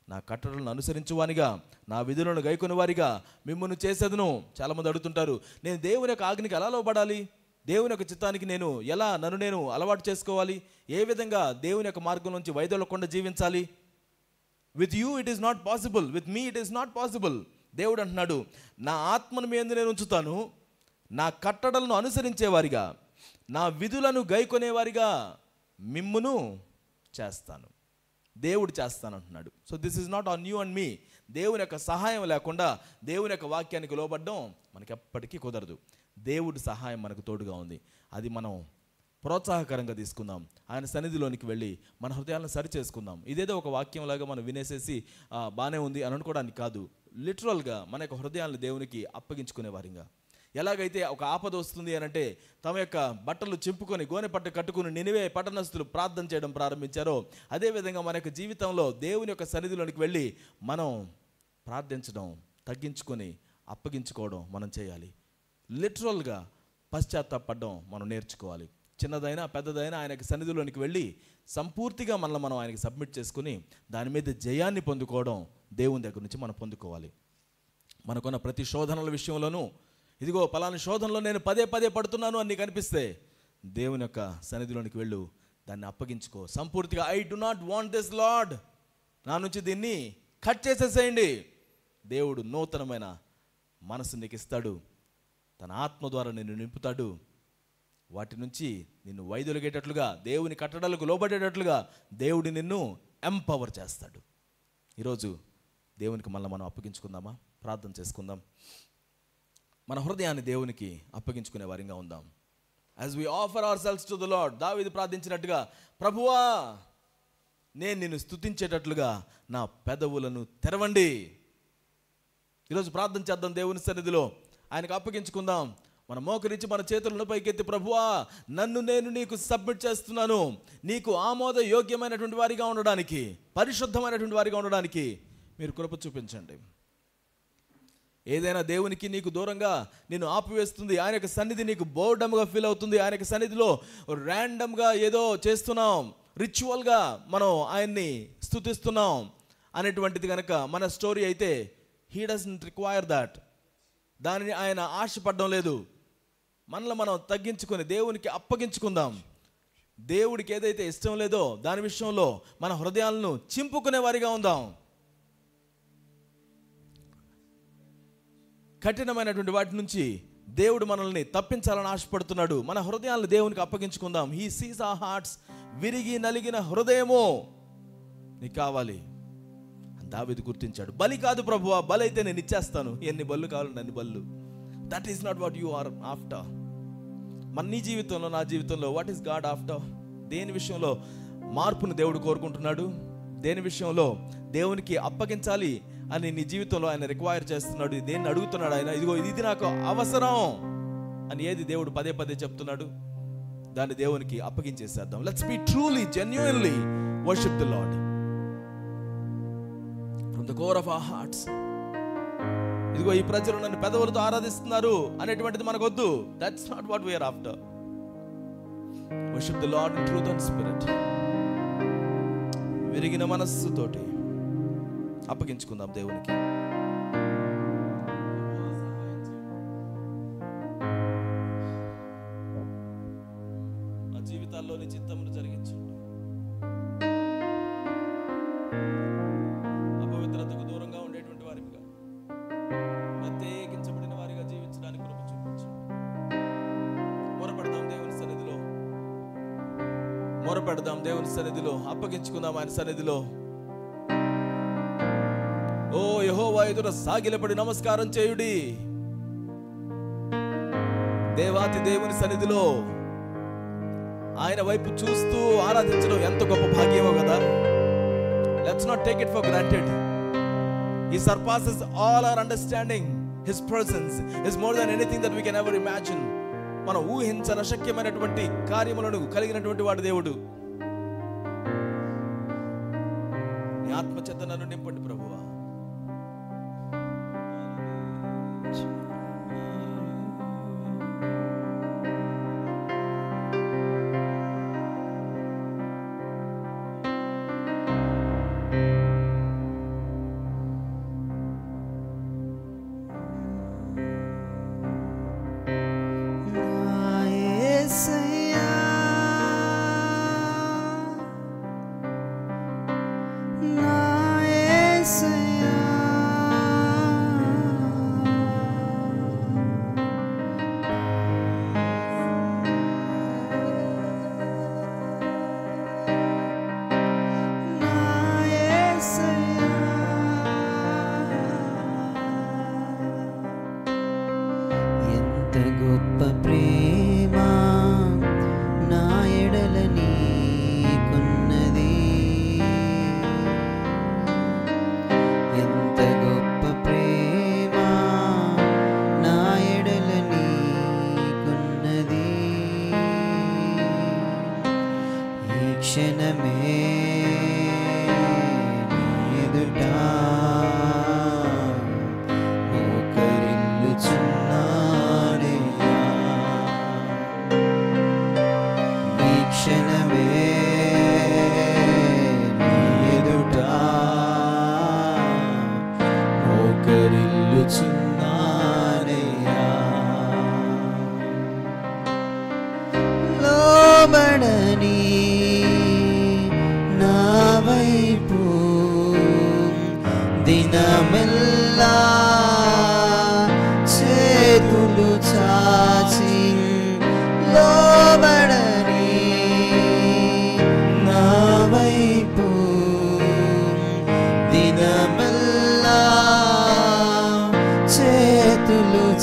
నా కట్టడలను అనుసరించువానిగా, నా విధులను గైకొని వారిగా మిమ్మల్ని చేసేదను. చాలామంది అడుగుతుంటారు, నేను దేవుని యొక్క ఆజ్ఞకి ఎలా లోబడాలి, దేవుని యొక్క చిత్తానికి నన్ను నేను అలవాటు చేసుకోవాలి, ఏ విధంగా దేవుని యొక్క మార్గం నుంచి వైదొలగకుండా జీవించాలి. With you it is not possible, with me it is not possible. దేవుడు అంటున్నాడు, నా ఆత్మను మీ యందు నేను ఉంచుతాను, నా కట్టడలను అనుసరించేవారిగా, నా విధులను గైకొనేవారిగా మిమ్మును చేస్తాను. దేవుడు చేస్తానంటున్నాడు. So this is not on you and me. దేవుని యొక్క సహాయం లేకుండా దేవుని యొక్క వాక్యానికి లోబడ్డం మనకి ఎప్పటికీ కుదరదు. దేవుడి సహాయం మనకు తోడుగా ఉంది. అది మనం ప్రోత్సాహకరంగా తీసుకుందాం. ఆయన సన్నిధిలోనికి వెళ్ళి మన హృదయాలను సరి చేసుకుందాం. ఇదేదో ఒక వాక్యంలాగా మనం వినేసేసి బాగానే ఉంది అని అనుకోవడానికి కాదు. లిటరల్గా మన యొక్క హృదయాలను దేవునికి అప్పగించుకునే వారిగా, ఎలాగైతే ఒక ఆపద వస్తుంది అని అంటే తమ యొక్క బట్టలు చింపుకొని గోనె పట్ట కట్టుకుని నినివే పట్టణస్థులు ప్రార్థన చేయడం ప్రారంభించారో, అదేవిధంగా మన యొక్క జీవితంలో దేవుని యొక్క సన్నిధిలోనికి వెళ్ళి మనం ప్రార్థించడం, తగ్గించుకొని అప్పగించుకోవడం మనం చేయాలి. లిటరల్గా పశ్చాత్తాపడడం మనం నేర్చుకోవాలి. చిన్నదైనా పెద్దదైనా ఆయనకి సన్నిధిలోనికి వెళ్ళి సంపూర్తిగా మనం ఆయనకి సబ్మిట్ చేసుకుని దాని మీద జయాన్ని పొందుకోవడం దేవుని దగ్గర నుంచి మనం పొందుకోవాలి. మనకున్న ప్రతి శోధనల విషయంలోనూ, ఇదిగో పలానా శోధనలో నేను పదే పడుతున్నాను అని నీకు అనిపిస్తే దేవుని యొక్క సన్నిధిలోనికి వెళ్ళు, దాన్ని అప్పగించుకో సంపూర్తిగా. I do not want this lord, నా నుంచి దీన్ని కట్ చేసేసేయండి. దేవుడు నూతనమైన మనసు నీకు ఇస్తాడు, తన ఆత్మ ద్వారా నిన్ను నింపుతాడు. వాటి నుంచి నిన్ను వైదొలిగేటట్లుగా, దేవుని కట్టడలకు లోబడేటట్లుగా దేవుడు నిన్ను ఎంపవర్ చేస్తాడు. ఈరోజు దేవునికి మళ్ళీ మనం అప్పగించుకుందామా? ప్రార్థన చేసుకుందాం. మన హృదయాన్ని దేవునికి అప్పగించుకునే వారిగా ఉందాం. As we offer our selves to the lord, దావీదు ప్రార్థించినట్టుగా, ప్రభువా నేను నిన్ను స్తుతించేటట్లుగా నా పెదవులను తెరవండి. ఈరోజు ప్రార్థన చేద్దాం దేవుని సన్నిధిలో, ఆయనకు అప్పగించుకుందాం. మన మోకరించి మన చేతులను పైకెత్తి, ప్రభువా నన్ను నేను నీకు సబ్మిట్ చేస్తున్నాను, నీకు ఆమోద యోగ్యమైనటువంటి వారిగా ఉండడానికి, పరిశుద్ధమైనటువంటి వారిగా ఉండడానికి మీరు కృప చూపించండి. ఏదైనా దేవునికి నీకు దూరంగా నిన్ను ఆపివేస్తుంది, ఆయన యొక్క సన్నిధి నీకు బోర్డమ్గా ఫీల్ అవుతుంది, ఆయన యొక్క సన్నిధిలో ర్యాండమ్గా ఏదో చేస్తున్నాం, రిచువల్గా మనం ఆయన్ని స్తుతిస్తున్నాం అనేటువంటిది కనుక మన స్టోరీ అయితే, హీ డజంట్ రిక్వైర్ దాట్, దానిని ఆయన ఆశపడడం లేదు. మనల్ని మనం తగ్గించుకొని దేవునికి అప్పగించుకుందాం. దేవుడికి ఏదైతే ఇష్టం లేదో దాని విషయంలో మన హృదయాలను చింపుకునే వారిగా ఉందాం. కఠినమైనటువంటి వాటి నుంచి దేవుడు మనల్ని తప్పించాలని ఆశపడుతున్నాడు. మన హృదయాలను దేవునికి అప్పగించుకుందాం. He sees our hearts. విరిగి నలిగిన హృదయము నీకు కావాలి. దావీదు గుర్తించాడు. బలి కాదు ప్రభువా, బలి అయితే నేను ఇచ్చేస్తాను, ఎన్ని బళ్ళు కావాలండి అన్ని బళ్ళు. That is not what you are after. మన నీ జీవితంలో, నా జీవితంలో వాట్ ఈస్ గాడ్ ఆఫ్టర్? దేని విషయంలో మార్పును దేవుడు కోరుకుంటున్నాడు? దేని విషయంలో దేవునికి అప్పగించాలి అని నీ జీవితంలో ఆయన రిక్వైర్ చేస్తున్నాడు? దేన్ని అడుగుతున్నాడు ఆయన? ఇదిగో ఇది నాకు అవసరం అని ఏది దేవుడు పదే పదే చెప్తున్నాడు? దాన్ని దేవునికి అప్పగించేసేద్దాం. Let's be truly genuinely worship the lord from the core of our hearts. ఇదిగో ఈ ప్రజలు నన్ను పెదవులతో ఆరాధిస్తున్నారు అనేటువంటిది మనకొద్దు. That's not what we are after. Worship the lord in truth and spirit. విరిగిన మనస్సుతోటి అప్పగించుకుందాం దేవునికి. ఆ జీవితాల్లోని చిత్తమును జరిగించండి. అపవిత్రతకు దూరంగా ఉండేటువంటి వారిగా, ప్రత్యేకించబడిన వారిగా జీవించడానికి కృప చూపించండి. మొరపెడదాం దేవుని సన్నిధిలో, మొరపెడదాం దేవుని సన్నిధిలో, అప్పగించుకుందాం ఆయన సన్నిధిలో. ఓ యెహోవా ఎదుట సాగిలపడి నమస్కారం చేయుడి. దేవాతి దేవుని సన్నిధిలో ఆయన వైపు చూస్తూ ఆరాధించడం ఎంత గొప్ప భాగ్యమో కదా. Let's not take it for granted. He surpasses all our understanding. His presence is more than anything that we can ever imagine. మనం ఊహించని అశక్యమైనటువంటి కార్యములను కలిగినటువంటి వాడు దేవుడు. నీ ఆత్మచేత నన్ను నింపండి ప్రభువా. మోకరిల్లుచున్నాడయ్యా.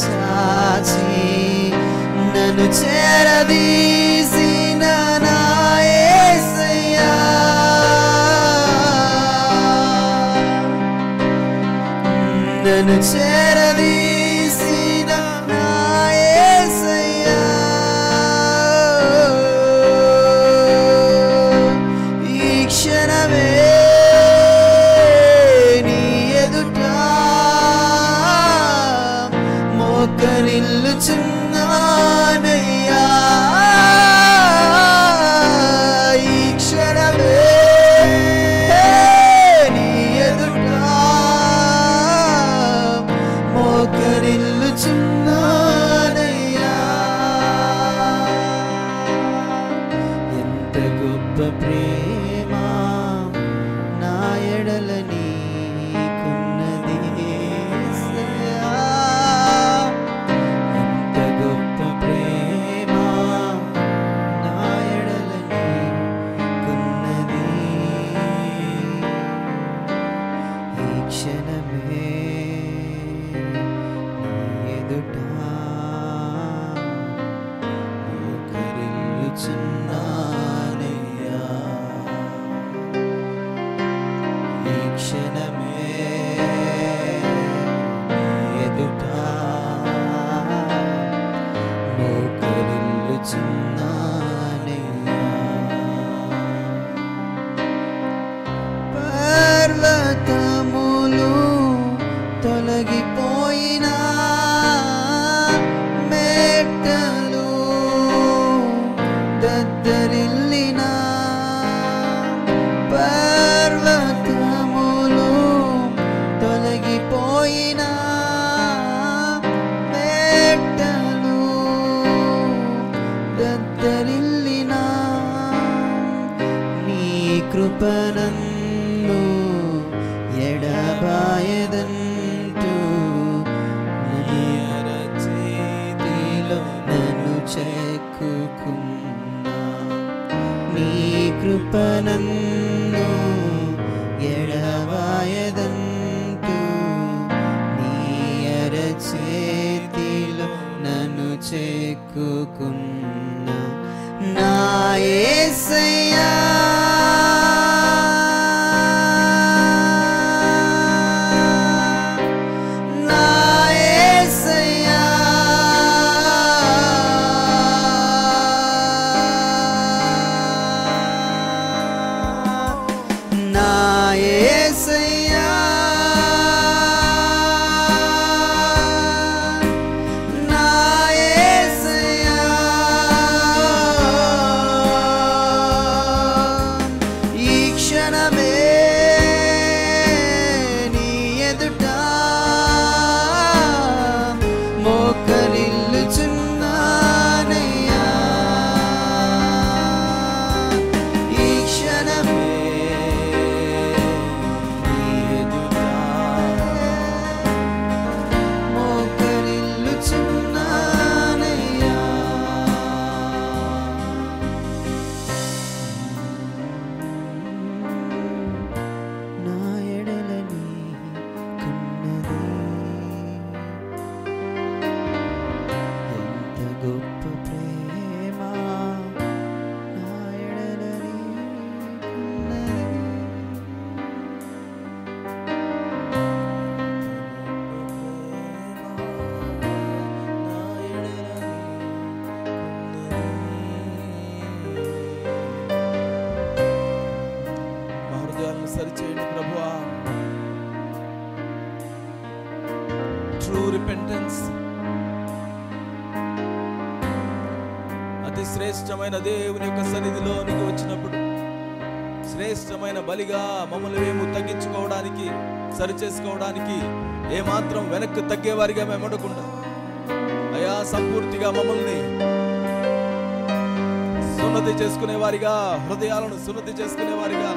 చాచి నన్ను చేరదీసిన నా యేసయ్యా, నన్ను చేరదీసిన నా యేసయ్యా, ఈ క్షణమే నీ ఎదుట మోకరిల్లుచున్నానయ్యా, ఈ క్షణమే నీ ఎదుట మోకరిల్లుచున్నానయ్యా, ఎంత గొప్ప ప్రేమ నా ఎడల నీకున్నది యేసయ్యా, ఎంత గొప్ప ప్రేమ నా ఎడల నీకున్నది, ఈ క్షణమే నీ ఎదుట మోకరిల్లుచున్నానయ్యా, ఈ క్షణమే నీ ఎదుట మోకరిల్లుచున్నానయ్యా, పర్వతములు తొలగిపోయినా మెట్టలు దద్దరిల్లినా, పర్వతములు తొలగిపోయినా మెట్టలు దద్దరిల్లినా, నీ కృపనన్ను ఎడబాయదంటూ నీ అరచేతిలో నన్ను చెక్కుకున్నా, నీ కృపనన్ను ఎడబాయదంటూ నీ అరచేతిలో నన్ను చెక్కుకున్నా, నా యేసయ్యా, నా యేసయ్యా, నా యేసయ్యా, నా యేసయ్యా, ఈ క్షణమే నీ ఎదుట మోకరిల్లుచున్నానయ్యా, ఈ క్షణమే నీ ఎదుట మోకరిల్లుచున్నానయ్యా, నా ఎడల నీకున్నది ఎంత గొప్ప ప్రేమ, నా ఎడల నీకున్నది, మా హృదయాలను సరిచేయండి ప్రభువా. ట్రూ రిపెంటెన్స్, అతి శ్రేష్టమైన దేవుని యొక్క సన్నిధిలోనికి వచ్చినప్పుడు శ్రేష్టమైన బలిగా మమ్మల్ని మేము తగ్గించుకోవడానికి, సరిచేసుకోవడానికి ఏమాత్రం వెనక్కి తగ్గేవారిగా మేము ఉండకుండా అయా సంపూర్తిగా మమ్మల్ని సున్నతి చేసుకునేవారిగా, హృదయాలను సున్నతి చేసుకునేవారిగా,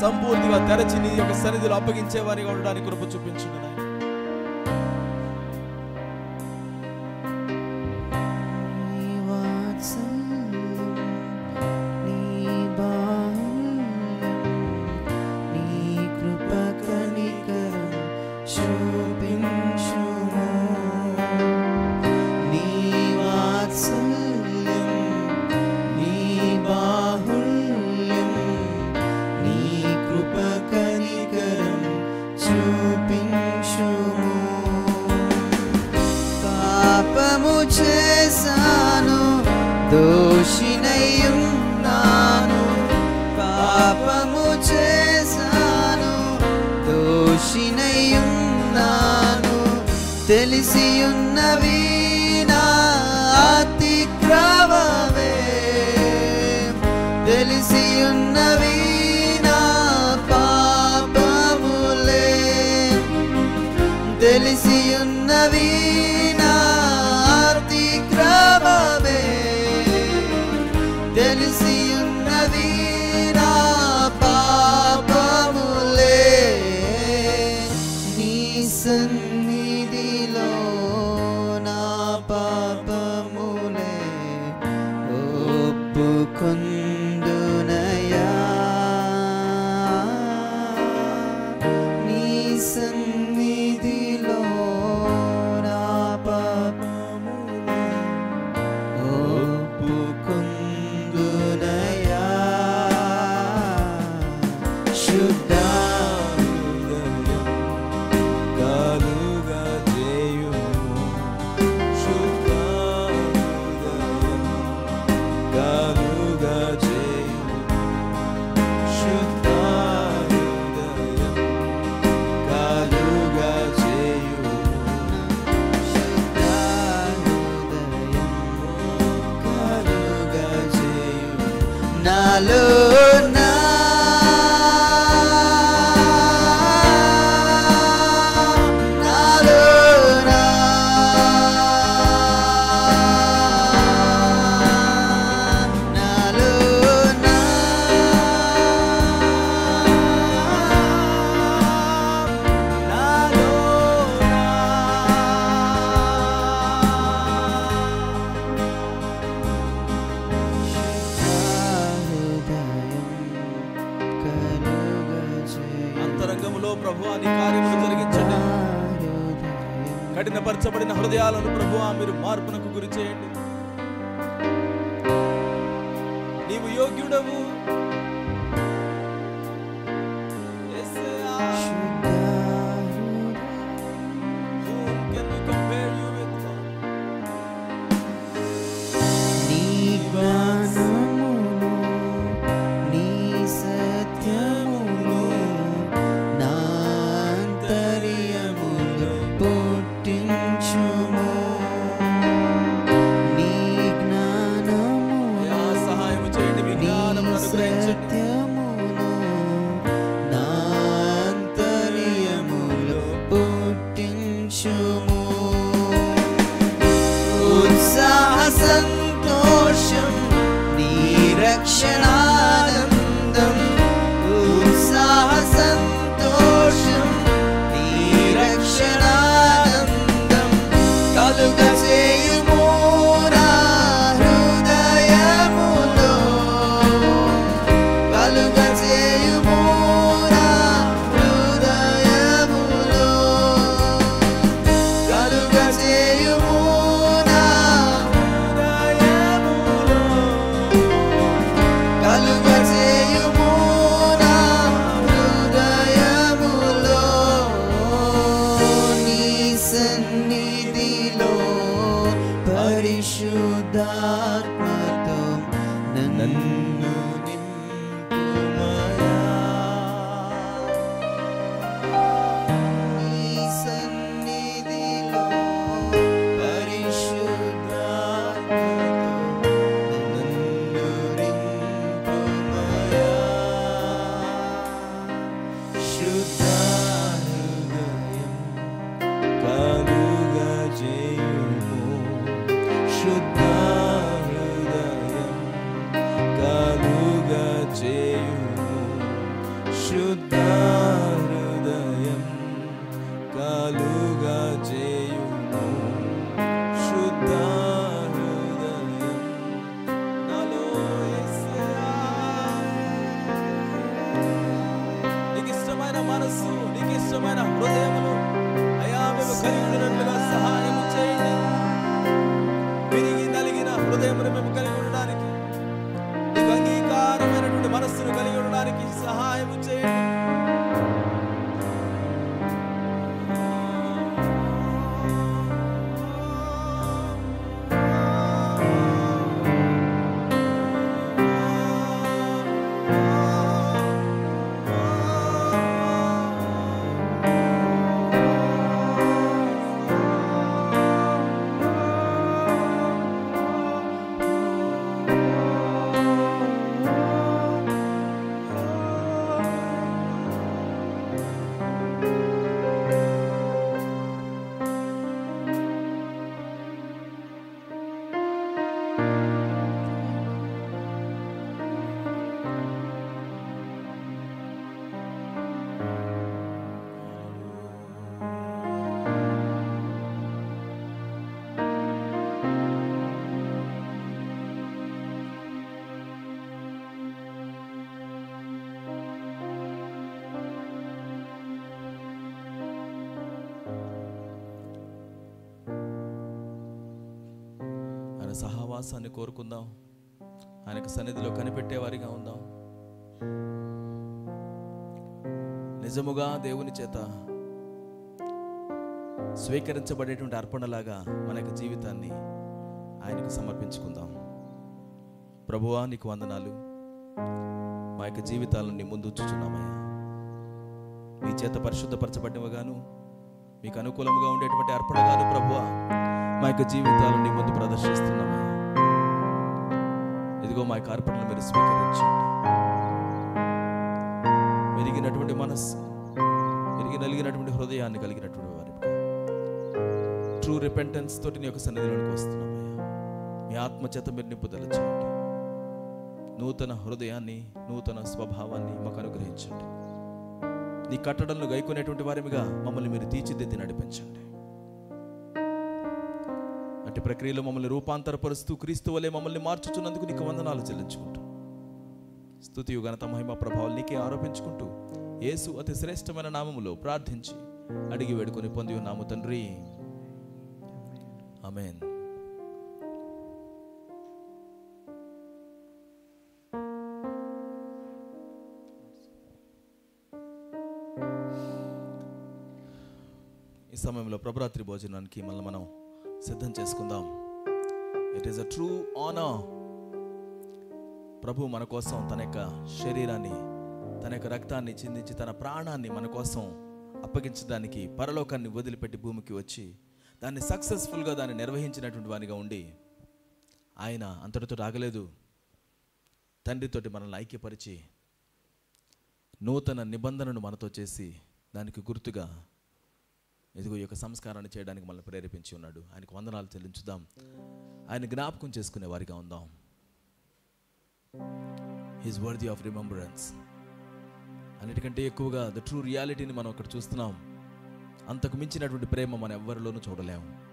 సంపూర్తిగా తెరచి నీ యొక్క సన్నిధిలో అప్పగించేవారిగా ఉండడానికి కృప చూపించండి నాయనా. నీ వాత్సల్యం, నీ బాహుల్యం, నీ కృప కనికరం చూపించు దోషినయ్యున్నాను, పాపము చేశాను, దోషినయ్యున్నాను, తెలిసియున్నవి నా అతిక్రమమే, తెలిసియున్నవి నా పాపములే, తెలిసియున్నవి నా అతిక్రమమే, తెలిసియున్నవి నా పాపములే. నీ సన్నిధిలో నా పాపములే ఒప్పుకొందునయా, నీ సన్నిధిలో నా పాపములే ఒప్పుకొందునయా. శుద్ధ హృదయం కలుగా చేయుము, శుద్ధ హృదయం కలుగా చేయుము, శుద్ధ హృదయం కలుగా చేయుము, శుద్ధ హృదయం కలుగా చేయుము. నాలో నా నాలో నా నాలో నా నాలో అంతరంగములో ప్రభువా నీ కార్యములు జరిగించండి. కఠినపరచబడిన హృదయాలను ప్రభువా మీరు మార్పునకు గురి చేయండి. నీవు యోగ్యుడవు యేసయ్యా. Whom can we compare you with, Lord? నీ జ్ఞానమును, నీ సత్యమును నా అంతర్యములో పుట్టించుము. నీ జ్ఞానమును, అయ్యా, సహాయము చేయండి, మీ నీ జ్ఞానమును అనుగ్రహించండి. సత్యమును నా అంతర్యములో పుట్టించుము. ఉత్సాహ సంతోషం నీ రక్షణానందం, ఉత్సాహ సంతోషం నీ రక్షణానందం కలుగజేయుము నా హృదయములో, కలుగజేయుము నా హృదయములో, కలుగజేయుము నా హృదయములో, కలుగజేయుము నా హృదయములో. నీ సన్నిధిలో పరిశుద్ధాత్మతో నన్ను నింపుమయా. నీ సన్నిధిలో పరిశుద్ధాత్మతో నన్ను నింపుమయా. శుద్ధ హృదయం కలుగా చేయుము, శుద్ధ హృదయం కలుగా చేయుము, శుద్ధ హృదయం కలుగా చేయుము, శుద్ధ హృదయం నాలో యేసయ్యా. నీకు ఇష్టమైన మనస్సు, నీకు ఇష్టమైన హృదయములు అయ్యా మేము కలిగి ఉన్నట్లుగా సహాయం చేయండి. విరిగి నలిగిన హృదయమును మేము కలిగి ఉండడానికి, నీకు అంగీకారమైనటువంటి మనస్సును కలిగి ఉండడానికి సహాయం చేయండి. ఆయన సహవాసాన్ని కోరుకుందాం. ఆయనకు సన్నిధిలో కనిపెట్టేవారిగా ఉందాం. నిజముగా దేవుని చేత స్వీకరించబడేటువంటి అర్పణలాగా మన యొక్క జీవితాన్ని ఆయనకు సమర్పించుకుందాం. ప్రభువా, నీకు వందనాలు. మా యొక్క జీవితాలను నీ ముందు ఉంచుచున్నామయ్యా. మీ చేత పరిశుద్ధపరచబడినవిగాను మీకు అనుకూలంగా ఉండేటువంటి అర్పణగాను ప్రభువా మా యొక్క జీవితాలను నీ ముందు ప్రదర్శిస్తున్నామయ్యా. ఇదిగో మా యొక్క అర్పణలు మీరు స్వీకరించండి. మెరిగినటువంటి మనస్సు, నలిగినటువంటి హృదయాన్ని కలిగినటువంటి వారి ట్రూ రిపెంటెన్స్ తోటి నీ యొక్క సన్నిధిలోనికి వస్తున్నామయ్యా. మీ ఆత్మచేత మీరు నింపుదల చేయండి. నూతన హృదయాన్ని, నూతన స్వభావాన్ని మాకు అనుగ్రహించండి. నీ కట్టడలను గైకొనేటువంటి వారిగా మమ్మల్ని మీరు తీర్చిదిద్ది నడిపించండి. అట్టి ప్రక్రియలో మమ్మల్ని రూపాంతరపరుస్తూ క్రీస్తు వలె మమ్మల్ని మార్చుచున్నందుకు నీకు వందనాలు చెల్లించుకుంటూ, స్తుతి ఘనత మహిమ ప్రభావాలు నీకే ఆరోపించుకుంటూ యేసు అతి శ్రేష్టమైన నామములో ప్రార్థించి అడిగి వేడుకొని పొంది ఉన్నాము తండ్రి. ఆమేన్. ఈ సమయంలో ప్రభరాత్రి భోజనానికి మళ్ళీ మనం సిద్ధం చేసుకుందాం. It is a true honour. ప్రభు మన కోసం తన యొక్క శరీరాన్ని, తన యొక్క రక్తాన్ని చిందించి తన ప్రాణాన్ని మన కోసం అప్పగించడానికి పరలోకాన్ని వదిలిపెట్టి భూమికి వచ్చి దాన్ని సక్సెస్ఫుల్గా దాన్ని నిర్వహించినటువంటి వానిగా ఉండి ఆయన అంతటితో ఆగలేదు. తండ్రితోటి మనల్ని ఐక్యపరిచి నూతన నిబంధనను మనతో చేసి దానికి గుర్తుగా ఇదిగో ఈ యొక్క సంస్కారాన్ని చేయడానికి మనల్ని ప్రేరేపించి ఉన్నాడు. ఆయనకు వందనాలు చెల్లించుదాం. ఆయన జ్ఞాపకం చేసుకునే వారిగా ఉందాం. He's worthy of remembrance. అన్నిటికంటే ఎక్కువగా ద ట్రూ రియాలిటీని మనం అక్కడ చూస్తున్నాం. అంతకు మించినటువంటి ప్రేమ మనం ఎవ్వరిలోనూ చూడలేము.